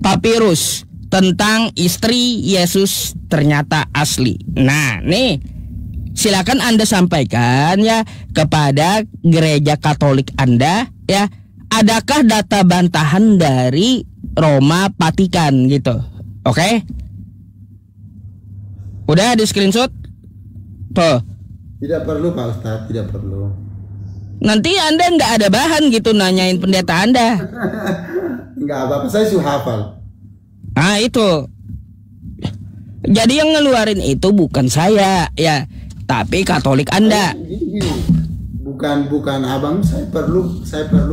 Speaker 2: Papirus tentang istri Yesus ternyata asli. Nah, nih silakan Anda sampaikan ya kepada gereja Katolik Anda ya. Adakah data bantahan dari Roma Vatikan gitu? Oke? Udah di screenshot? Tuh.
Speaker 1: Tidak perlu Pak Ustadz, tidak perlu.
Speaker 2: Nanti Anda nggak ada bahan gitu nanyain pendeta Anda.
Speaker 1: Nggak apa-apa, saya sudah hafal.
Speaker 2: Ah itu. Jadi yang ngeluarin itu bukan saya ya, tapi Katolik Anda.
Speaker 1: Gini. Bukan abang, saya perlu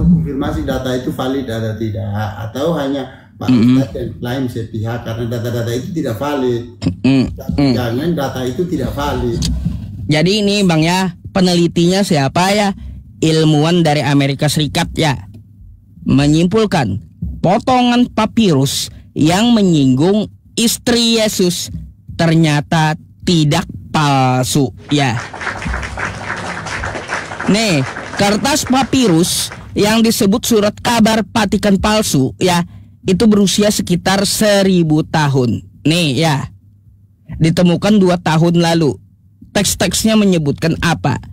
Speaker 1: konfirmasi data itu valid atau tidak, atau hanya Pak Ustadz dan lain sepihak karena data-data itu tidak valid. Jangan data itu tidak valid.
Speaker 2: Jadi ini bang ya, penelitinya siapa ya? Ilmuwan dari Amerika Serikat ya, menyimpulkan potongan papirus yang menyinggung istri Yesus ternyata tidak palsu ya. Nih, kertas papirus yang disebut surat kabar Vatikan palsu ya, itu berusia sekitar 1000 tahun. Nih ya, ditemukan 2 tahun lalu. Teks-teksnya menyebutkan apa?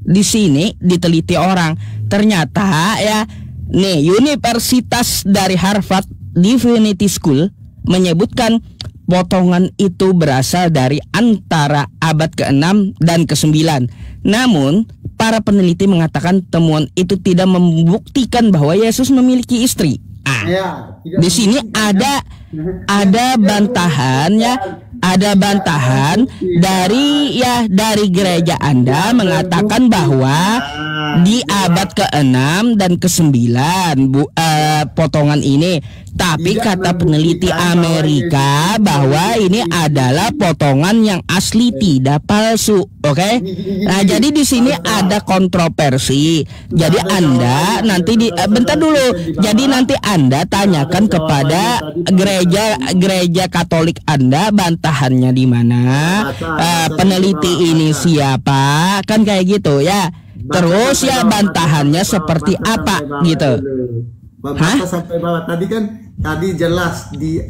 Speaker 2: Di sini diteliti orang, ternyata ya, nih Universitas dari Harvard Divinity School menyebutkan potongan itu berasal dari antara abad ke-6 dan ke-9. Namun, para peneliti mengatakan temuan itu tidak membuktikan bahwa Yesus memiliki istri. Di sini ada bantahan ya, ada bantahan dari gereja Anda mengatakan bahwa di abad ke-6 dan ke-9 potongan ini, tapi kata peneliti Amerika bahwa ini adalah potongan yang asli tidak palsu. Oke? Nah, jadi di sini ada kontroversi. Jadi Anda nanti bentar dulu. Jadi nanti Anda tanyakan kepada gereja Katolik Anda bantahannya di mana, peneliti ini siapa, kan kayak gitu ya. Terus ya bantahannya seperti apa gitu.
Speaker 1: Hah? Sampai bawah tadi jelas di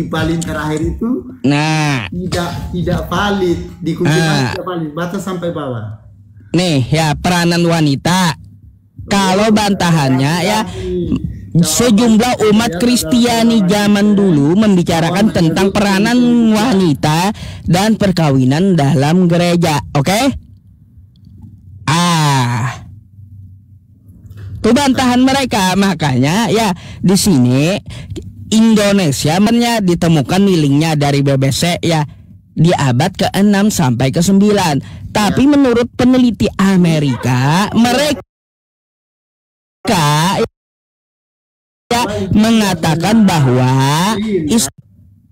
Speaker 1: paling terakhir itu.
Speaker 2: Nah,
Speaker 1: tidak valid, dikonfirmasi tidak valid, batas sampai bawah.
Speaker 2: Nih ya, peranan wanita. Kalau bantahannya ya, sejumlah umat Kristiani zaman dulu membicarakan tentang peranan wanita dan perkawinan dalam gereja. Oke? Itu bantahan mereka. Makanya ya di sini Indonesia ditemukan linknya dari BBC ya, di abad ke-6 sampai ke-9. Tapi menurut peneliti Amerika, mereka ya mengatakan bahwa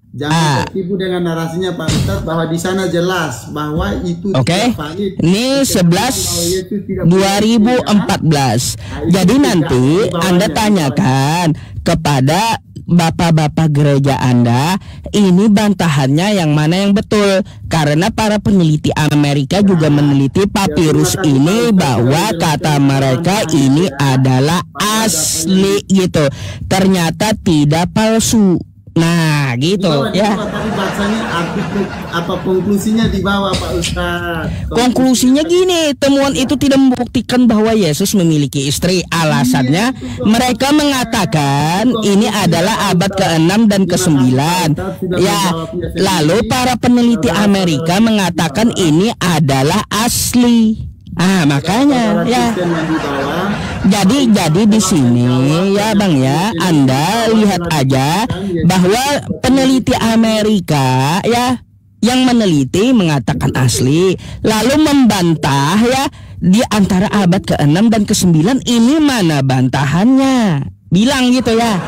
Speaker 1: jangan tertipu dengan narasinya Pak Ustadz bahwa di sana jelas bahwa itu tidak valid.
Speaker 2: Ini 11/2014. Jadi nanti Anda tanyakan kepada bapak-bapak gereja Anda, ini bantahannya yang mana yang betul? Karena para peneliti Amerika juga meneliti papirus ini bahwa kata mereka ini adalah asli gitu. Ternyata tidak palsu. Nah, gitu ya.
Speaker 1: Tapi bacanya apa konklusinya di bawah Pak Ustadz?
Speaker 2: Konklusinya gini, temuan itu tidak membuktikan bahwa Yesus memiliki istri. Alasannya mereka mengatakan ini adalah abad ke-6 dan ke-9. Ya, lalu para peneliti Amerika mengatakan ini adalah asli. Makanya ya. Jadi di sini ya Bang ya, Anda lihat aja bahwa peneliti Amerika ya yang meneliti mengatakan asli, lalu membantah ya di antara abad ke-6 dan ke-9 ini mana bantahannya? Bilang gitu ya.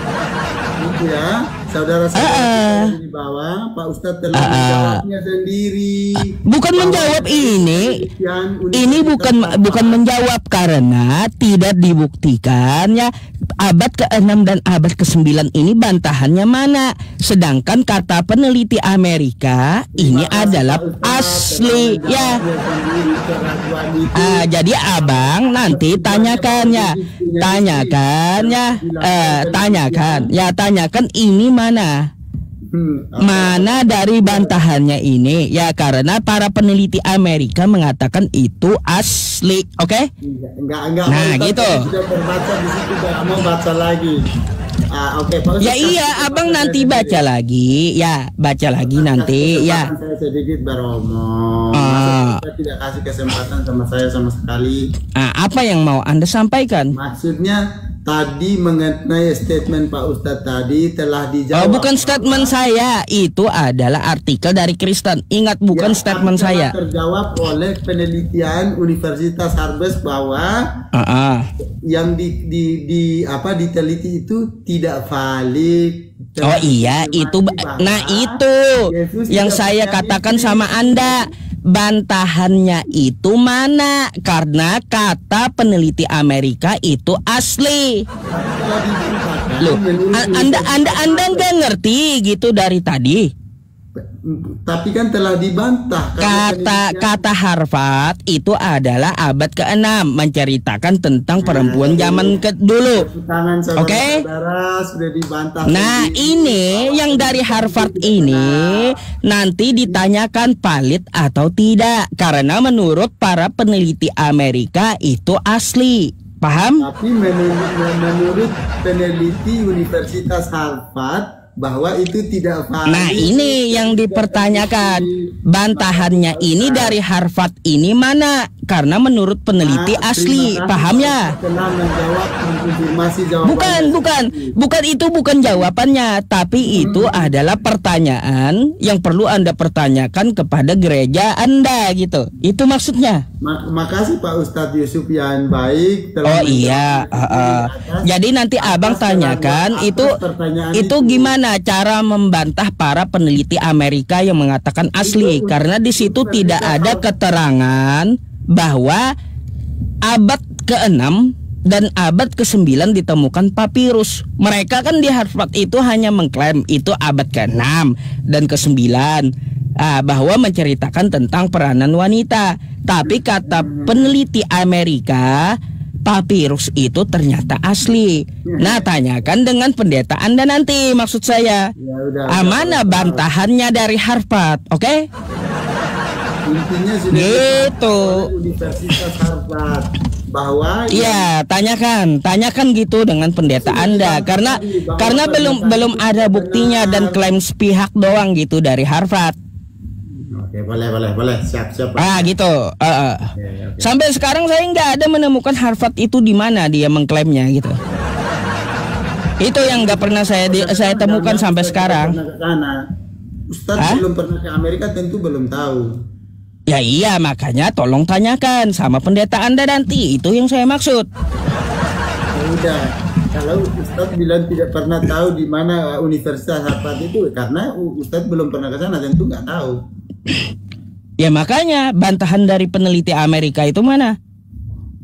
Speaker 1: Gitu ya. Saudara-saudara di bawah, Pak Ustadz telah menjawabnya sendiri.
Speaker 2: Bukan menjawab ini bukan menjawab karena tidak dibuktikan ya abad ke-6 dan abad ke-9 ini bantahannya mana. Sedangkan kata peneliti Amerika ini adalah asli ya. Jadi abang nanti tanyakan ini mana dari bantahannya ini ya, karena para peneliti Amerika mengatakan itu asli. Oke?
Speaker 1: Enggak.
Speaker 2: Nah, gitu.
Speaker 1: Sudah terbaca di situ, enggak mau baca lagi. Oke, Pak Ustadz.
Speaker 2: Ya iya, abang nanti baca lagi. Ya, baca lagi nanti ya.
Speaker 1: Saya sedikit beromong. Saya tidak kasih kesempatan sama saya sama sekali.
Speaker 2: Apa yang mau Anda sampaikan?
Speaker 1: Maksudnya tadi mengenai statement Pak Ustadz tadi telah dijawab.
Speaker 2: Bukan statement saya, itu adalah artikel dari Kristen. Ingat, bukan statement saya.
Speaker 1: Terjawab oleh penelitian Universitas Harvard bahwa yang diteliti itu tidak valid.
Speaker 2: Oh iya, itu. Nah itu yang saya katakan sama Anda. Bantahannya itu mana? Karena kata peneliti Amerika itu asli. Loh, Anda nggak ngerti gitu dari tadi?
Speaker 1: Tapi kan telah dibantah.
Speaker 2: Kata Harvard itu adalah abad ke-6, menceritakan tentang perempuan zaman dulu. Oke? Nah, ini yang dari Harvard ini nanti ditanyakan valid atau tidak, karena menurut para peneliti Amerika itu asli. Paham?
Speaker 1: Tapi menurut peneliti Universitas Harvard bahwa itu tidak valid.
Speaker 2: Nah, ini yang dipertanyakan. Bantahannya ini dari Harvard ini mana? Karena menurut peneliti asli. Paham ya? Bukan itu bukan jawabannya, tapi itu adalah pertanyaan yang perlu Anda pertanyakan kepada gereja Anda gitu. Itu maksudnya.
Speaker 1: Makasih Pak Ustadz Yusuf yang baik.
Speaker 2: Oh iya. Jadi nanti abang tanyakan itu gimana cara membantah para peneliti Amerika yang mengatakan asli, karena di situ tidak ada keterangan bahwa abad ke-6 dan abad ke-9 ditemukan papirus. Mereka kan di Harvard itu hanya mengklaim itu abad ke-6 dan ke-9, bahwa menceritakan tentang peranan wanita. Tapi kata peneliti Amerika, papirus itu ternyata asli. Nah, tanyakan dengan pendeta Anda nanti, maksud saya. Mana bantahannya dari Harvard, oke?
Speaker 1: Intinya sudah
Speaker 2: gitu.
Speaker 1: Universitas Harvard bahwa
Speaker 2: iya, tanyakan gitu dengan pendeta Anda, karena belum ada buktinya dan klaim sepihak doang gitu dari Harvard.
Speaker 1: Oke, boleh, siap.
Speaker 2: Gitu. Okay. Sampai sekarang saya nggak ada menemukan Harvard itu di mana dia mengklaimnya gitu. Itu yang nggak pernah saya temukan sampai sekarang.
Speaker 1: Ustadz belum pernah ke Amerika, tentu belum tahu.
Speaker 2: Ya iya, makanya tolong tanyakan sama pendeta Anda nanti. Itu yang saya maksud.
Speaker 1: Ya udah. Kalau Ustadz bilang tidak pernah tahu di mana Universitas Harvard itu, karena Ustadz belum pernah ke sana, tentu nggak tahu.
Speaker 2: Ya makanya bantahan dari peneliti Amerika itu mana?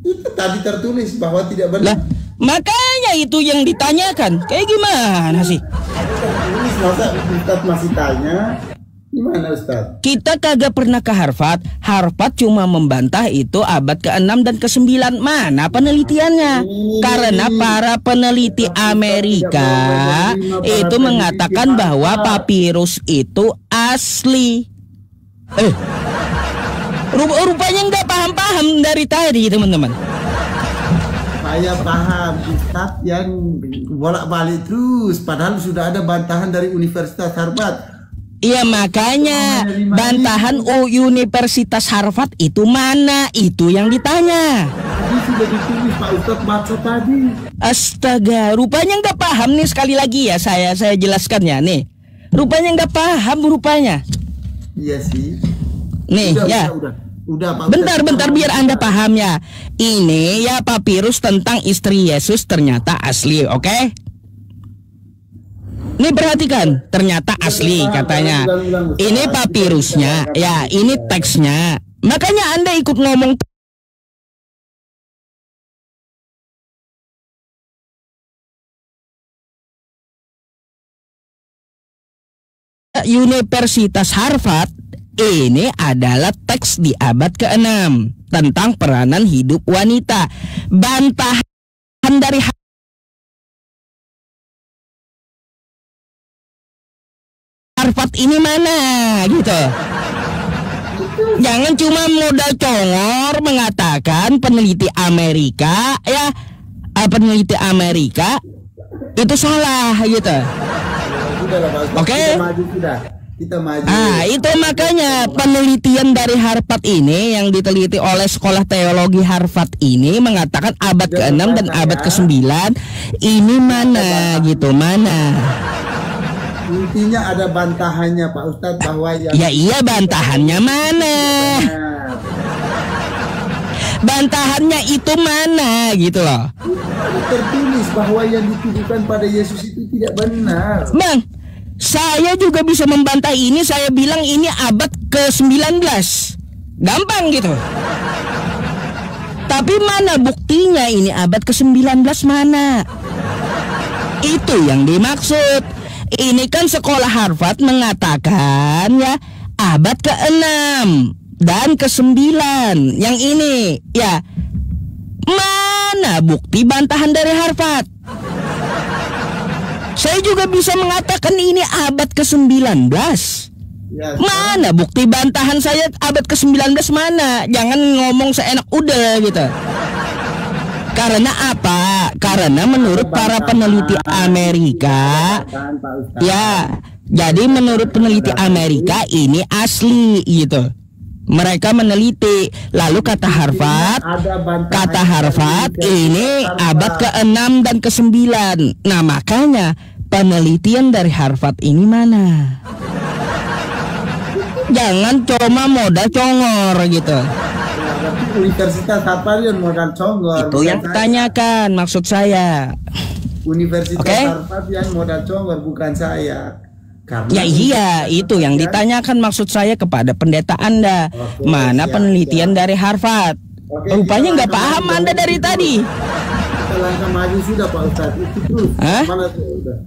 Speaker 1: Itu tadi tertulis bahwa tidak benar.
Speaker 2: Lah, makanya itu yang ditanyakan. Kayak gimana sih?
Speaker 1: masa Ustaz masih tanya? Gimana Ustaz?
Speaker 2: Kita kagak pernah ke Harvard. Harvard cuma membantah itu abad ke-6 dan ke-9. Mana penelitiannya? Karena para peneliti Amerika itu mengatakan bahwa papirus itu asli. Rupanya nggak paham-paham dari tadi teman-teman.
Speaker 1: Saya paham Ustaz yang bolak-balik terus. Padahal sudah ada bantahan dari Universitas Harvard.
Speaker 2: Iya makanya bantahan Universitas Harvard itu mana? Itu yang ditanya.
Speaker 1: Tadi sudah ditulis Pak Ustadz baca tadi.
Speaker 2: Astaga, rupanya nggak paham nih. Sekali lagi ya saya jelaskan ya nih. Rupanya nggak paham rupanya.
Speaker 1: Iya sih.
Speaker 2: Nih ya.
Speaker 1: Udah Pak
Speaker 2: Ustadz. Bentar biar Anda paham ya. Ini ya papirus tentang istri Yesus ternyata asli, oke? Ini perhatikan, ternyata asli katanya. Ini papirusnya, ya ini teksnya. Makanya Anda ikut ngomong Universitas Harvard ini adalah teks di abad ke-6 tentang peranan hidup wanita. Bantahan dari Harvard ini mana gitu. Jangan cuma modal congor mengatakan peneliti Amerika ya, peneliti Amerika itu salah gitu. Oke.
Speaker 1: Kita maju.
Speaker 2: Itu makanya penelitian dari Harvard ini yang diteliti oleh Sekolah Teologi Harvard ini mengatakan abad ke-6 dan abad ke-9 ini mana gitu, mana.
Speaker 1: Intinya ada bantahannya Pak Ustadz bahwa yang
Speaker 2: ya iya bantahannya mana? Bantahannya itu mana gitu loh.
Speaker 1: Tertulis bahwa yang dituduhkan pada Yesus itu tidak benar.
Speaker 2: Bang, saya juga bisa membantah ini. Saya bilang ini abad ke-19. Gampang gitu. Tapi mana buktinya ini abad ke-19 mana? Itu yang dimaksud. Ini kan sekolah Harvard mengatakan ya abad ke-6 dan ke-9. Yang ini ya, mana bukti bantahan dari Harvard? Saya juga bisa mengatakan ini abad ke-19. Ya, mana bukti bantahan saya abad ke-19 mana? Jangan ngomong seenak udah gitu. Karena apa? Karena menurut para peneliti Amerika, ya, jadi menurut peneliti Amerika ini asli gitu. Mereka meneliti, lalu kata Harvard ini abad ke-6 dan ke-9. Nah makanya penelitian dari Harvard ini mana? Jangan cuma modal congor gitu.
Speaker 1: Universitas Harvard yang modal congor.
Speaker 2: Itu yang ditanyakan maksud saya.
Speaker 1: Universitas Harvard yang modal congor bukan saya. Karena
Speaker 2: ya iya, itu yang ditanyakan maksud saya kepada pendeta Anda. Mana penelitian dari Harvard? Rupanya nggak paham Anda dari tadi.
Speaker 1: Kita langkah maju sudah Pak Ustadz. Itu terus. Mana sudah?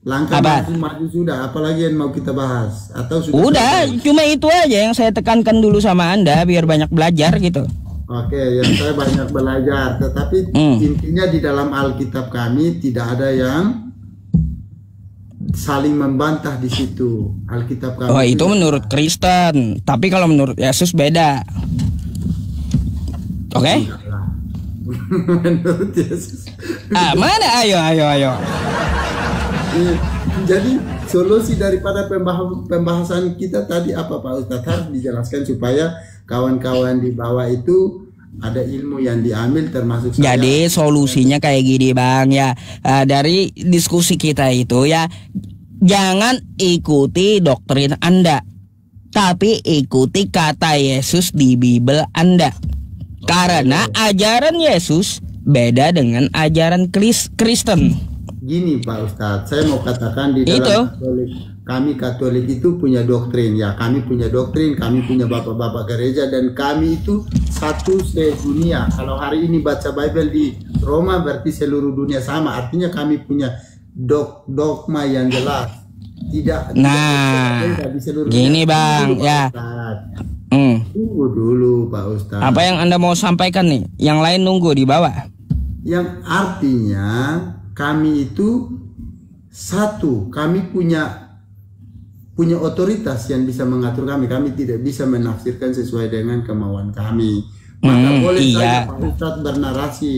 Speaker 1: Langkah maju sudah. Apalagi yang mau kita bahas? Atau
Speaker 2: sudah cuma itu aja yang saya tekankan dulu sama Anda biar banyak belajar gitu.
Speaker 1: Oke, yang saya banyak belajar. Tetapi intinya di dalam Alkitab kami tidak ada yang saling membantah di situ. Alkitab kami.
Speaker 2: Oh itu menurut Kristen. Tapi kalau menurut Yesus beda. Oke?
Speaker 1: Menurut Yesus.
Speaker 2: Mana? Ayo.
Speaker 1: Jadi solusi daripada pembahasan kita tadi apa Pak Ustadz? Harus dijelaskan supaya kawan-kawan di bawah itu ada ilmu yang diambil termasuk saya.
Speaker 2: Jadi solusinya kayak gini Bang ya. Dari diskusi kita itu ya, jangan ikuti doktrin Anda, tapi ikuti kata Yesus di Bible Anda. Karena ajaran Yesus beda dengan ajaran Kristen.
Speaker 1: Gini Pak Ustadz, saya mau katakan di dalam Katolik itu punya doktrin ya. Kami punya doktrin, kami punya bapak-bapak gereja, dan kami itu satu sedunia. Kalau hari ini baca Bible di Roma berarti seluruh dunia sama. Artinya kami punya dogma yang jelas.
Speaker 2: Nah,
Speaker 1: tidak di seluruh
Speaker 2: gini Bang, ya.
Speaker 1: Tunggu dulu Pak Ustadz.
Speaker 2: Apa yang Anda mau sampaikan nih? Yang lain nunggu di bawah.
Speaker 1: Yang artinya kami itu satu, kami punya otoritas yang bisa mengatur kami. Kami tidak bisa menafsirkan sesuai dengan kemauan kami. Maka boleh saja Pak Ustadz bernarasi,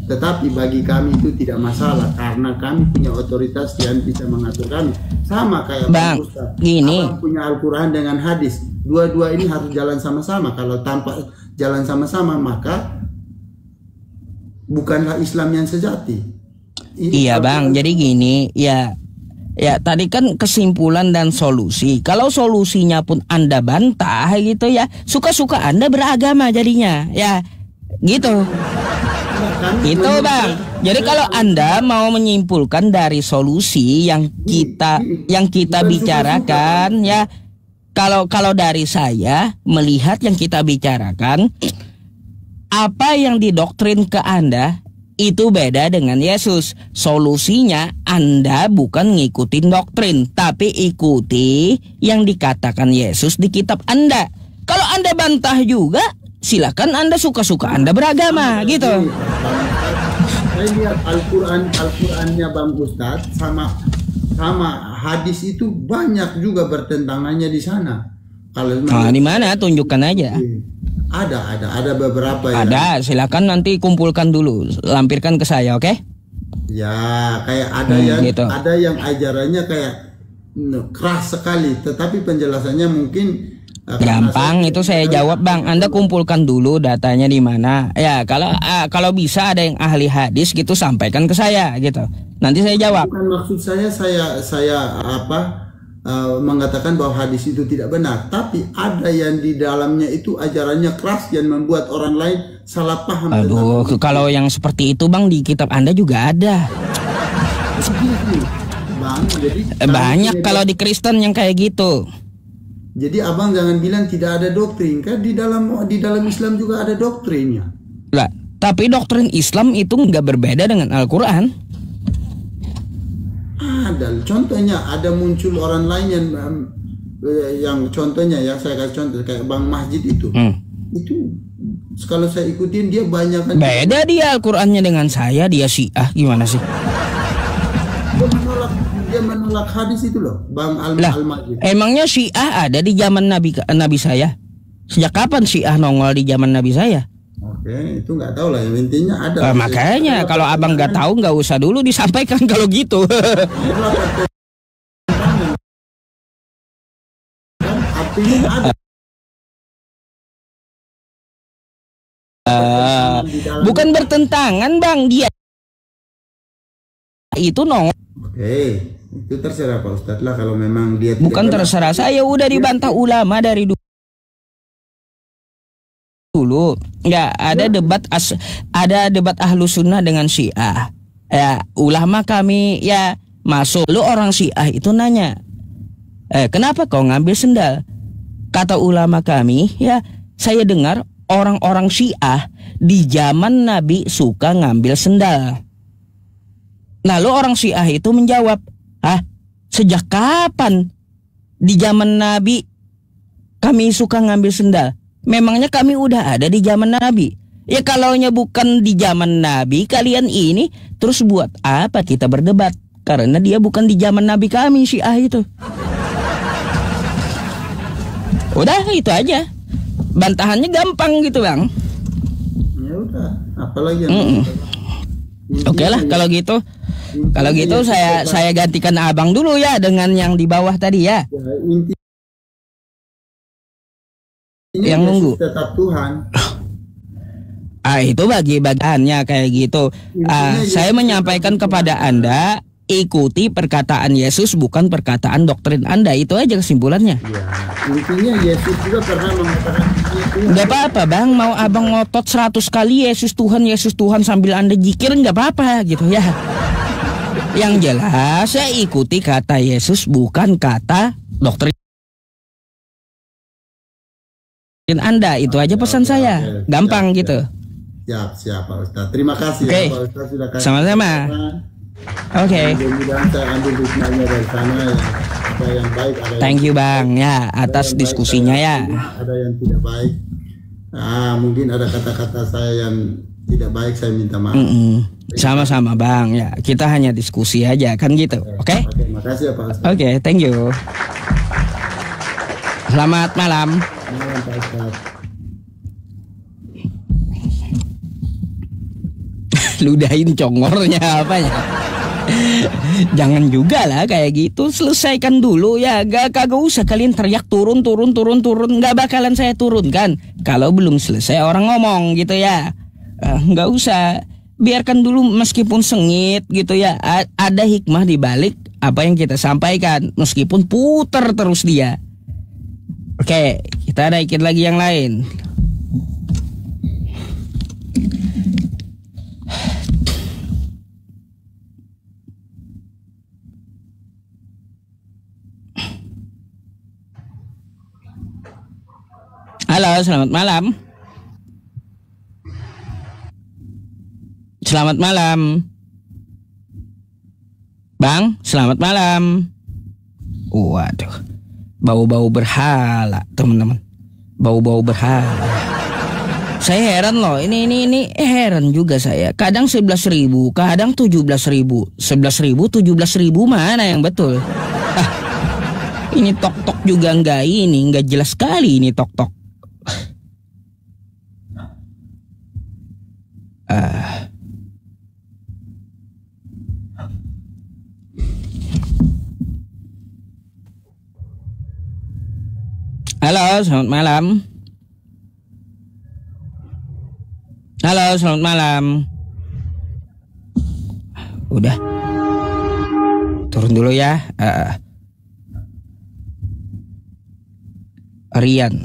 Speaker 1: tetapi bagi kami itu tidak masalah karena kami punya otoritas yang bisa mengatur kami. Sama kayak
Speaker 2: Bang,
Speaker 1: Pak Ustadz,
Speaker 2: gini.
Speaker 1: Abang punya Al-Quran dengan hadis. Dua-dua ini harus jalan sama-sama. Kalau tanpa jalan sama-sama maka bukanlah Islam yang sejati.
Speaker 2: Iya Bang, jadi gini, ya tadi kan kesimpulan dan solusi. Kalau solusinya pun Anda bantah gitu ya, suka-suka Anda beragama jadinya, ya gitu. Itu Bang. Jadi kalau Anda mau menyimpulkan dari solusi yang kita bicarakan, ya kalau dari saya melihat yang kita bicarakan, apa yang didoktrin ke Anda itu beda dengan Yesus. Solusinya Anda bukan ngikutin doktrin, tapi ikuti yang dikatakan Yesus di kitab Anda. Kalau Anda bantah juga, silakan Anda suka-suka Anda beragama gitu.
Speaker 1: Saya lihat Al-Qurannya Bang Ustadz sama hadis itu banyak juga bertentangannya di sana. Kalau
Speaker 2: di mana? Tunjukkan aja.
Speaker 1: Ada beberapa ya.
Speaker 2: Ada, silakan nanti kumpulkan dulu, lampirkan ke saya, oke?
Speaker 1: Ya, kayak ada yang ajarannya kayak keras sekali, tetapi penjelasannya mungkin
Speaker 2: gampang. Itu saya jawab Bang. Anda kumpulkan dulu datanya di mana. Ya, kalau bisa ada yang ahli hadis gitu sampaikan ke saya gitu. Nanti saya jawab.
Speaker 1: Bukan maksud saya mengatakan bahwa hadis itu tidak benar, tapi ada yang di dalamnya itu ajarannya keras yang membuat orang lain salah paham.
Speaker 2: Aduh, kalau yang seperti itu Bang di kitab Anda juga ada.
Speaker 1: Bang, jadi
Speaker 2: banyak kalau di Kristen yang kayak gitu.
Speaker 1: Jadi abang jangan bilang tidak ada doktrin, kan di dalam Islam juga ada doktrinnya.
Speaker 2: Lah, tapi doktrin Islam itu nggak berbeda dengan Al-Quran.
Speaker 1: Ada contohnya, ada muncul orang lain yang contohnya ya, saya kasih contoh kayak Bang Masjid itu. Itu kalau saya ikutin dia banyak kan.
Speaker 2: Beda dia Al-Qurannya dengan saya, dia Syiah gimana sih?
Speaker 1: Dia menolak hadis itu loh, Bang Al-Majid.
Speaker 2: Emangnya Syiah ada di zaman Nabi saya? Sejak kapan Syiah nongol di zaman Nabi saya?
Speaker 1: Oke, itu nggak tahu lah. Yang intinya ada.
Speaker 2: Makanya kalau abang nggak tahu nggak usah dulu disampaikan kalau gitu.
Speaker 1: Artinya ada.
Speaker 2: Bukan bertentangan Bang, dia itu nongol.
Speaker 1: Oke, itu terserah Pak Ustadz lah kalau memang dia.
Speaker 2: Bukan terserah saya, udah dibantah ulama dari dulu. Ya ada debat Ahlus Sunnah dengan Syiah. Ya ulama kami ya masuk. Lu orang Syiah itu nanya, kenapa kau ngambil sendal? Kata ulama kami, ya saya dengar orang-orang Syiah di zaman Nabi suka ngambil sendal. Nah lu orang Syiah itu menjawab, sejak kapan di zaman Nabi kami suka ngambil sendal? Memangnya kami udah ada di zaman Nabi? Ya kalaunya bukan di zaman Nabi kalian ini, terus buat apa kita berdebat? Karena dia bukan di zaman Nabi kami, Syiah itu. Udah itu aja. Bantahannya gampang gitu Bang.
Speaker 1: Ya udah, apalagi
Speaker 2: Oke lah kalau gitu. Kalau gitu saya gantikan abang dulu ya dengan yang di bawah tadi ya. Yang nunggu
Speaker 1: tetap Tuhan.
Speaker 2: Itu bagi-bagiannya kayak gitu. Saya menyampaikan kepada Anda, ikuti perkataan Yesus bukan perkataan doktrin Anda. Itu aja kesimpulannya.
Speaker 1: Ya, intinya Yesus juga pernah mengatakan itu.
Speaker 2: Gak apa-apa Bang, mau abang ngotot 100 kali Yesus Tuhan sambil Anda jikir nggak apa-apa gitu ya. Yang jelas saya ikuti kata Yesus bukan kata doktrin Anda. Itu aja pesan saya. Gampang
Speaker 1: siap,
Speaker 2: gitu.
Speaker 1: Siap Pak Ustadz. Terima kasih ya Pak Ustadz sudah kasih.
Speaker 2: Sama-sama. Oke.
Speaker 1: Mudah-mudahan saya ambil hikmahnya dari sana ya. ada yang baik, ada
Speaker 2: Thank you Bang ya atas
Speaker 1: yang
Speaker 2: diskusinya
Speaker 1: baik,
Speaker 2: ya.
Speaker 1: ada yang tidak baik. Mungkin ada kata-kata saya yang tidak baik, saya minta maaf.
Speaker 2: Sama-sama Bang ya, kita hanya diskusi aja kan gitu. Oke?
Speaker 1: Terima kasih ya Pak Ustadz.
Speaker 2: Oke, thank you. Selamat malam.
Speaker 1: Malam Pak Ustadz.
Speaker 2: Ludahin congornya apanya. Jangan juga lah kayak gitu. Selesaikan dulu ya. Kagak usah kalian teriak turun. Nggak bakalan saya turunkan kalau belum selesai orang ngomong gitu ya. Nggak usah. Biarkan dulu meskipun sengit gitu ya. Ada hikmah di balik apa yang kita sampaikan. Meskipun puter terus dia. Oke, kita naikin lagi yang lain. Halo, selamat malam. Selamat malam. Bang, selamat malam. Waduh, bau-bau berhala, teman-teman. Bau-bau berhala. Saya heran loh, ini heran juga saya. Kadang 11.000, kadang 17.000. 11.000, 17.000 mana yang betul? Ini tok-tok juga nggak jelas sekali ini tok-tok. Halo, selamat malam. Halo, selamat malam. Udah. Turun dulu ya. Rian.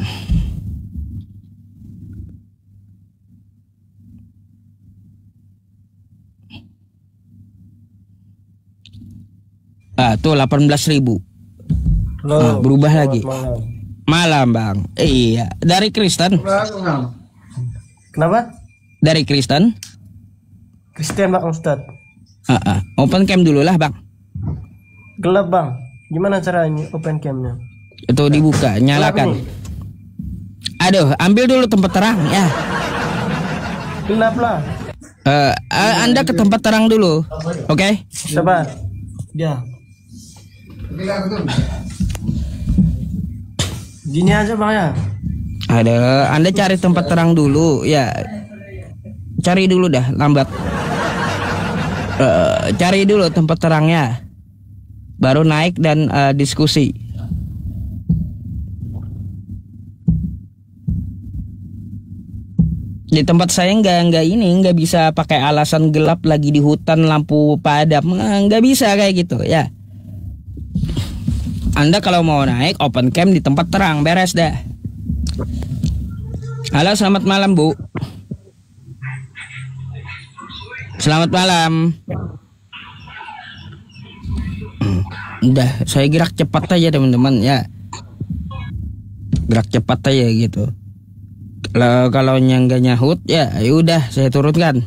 Speaker 2: Tuh 18.000. Berubah lagi. Malam Bang. Iya, dari Kristen.
Speaker 3: Kenapa?
Speaker 2: Dari Kristen.
Speaker 3: Kristen Bang Ustadz.
Speaker 2: Open cam dulu lah Bang.
Speaker 3: Gelap Bang. Gimana caranya open camnya?
Speaker 2: Itu dibuka, nyalakan. Aduh, ambil dulu tempat terang ya.
Speaker 3: Gelap lah.
Speaker 2: Anda ke tempat terang dulu. Oke?
Speaker 3: Sabar. Ya. Gini aja Bang ya.
Speaker 2: Anda cari tempat terang dulu ya. Cari dulu dah, lambat. Cari dulu tempat terangnya. Baru naik dan diskusi. Di tempat saya nggak bisa pakai alasan gelap lagi di hutan lampu padam, nggak bisa kayak gitu ya. Anda kalau mau naik open cam di tempat terang, beres dah. Halo, selamat malam Bu. Selamat malam. Udah, saya gerak cepat aja teman-teman ya. Gerak cepat aja gitu. Kalau nggak nyahut ya udah saya turunkan.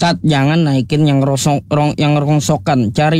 Speaker 2: Jangan naikin yang rongsokan, cari yang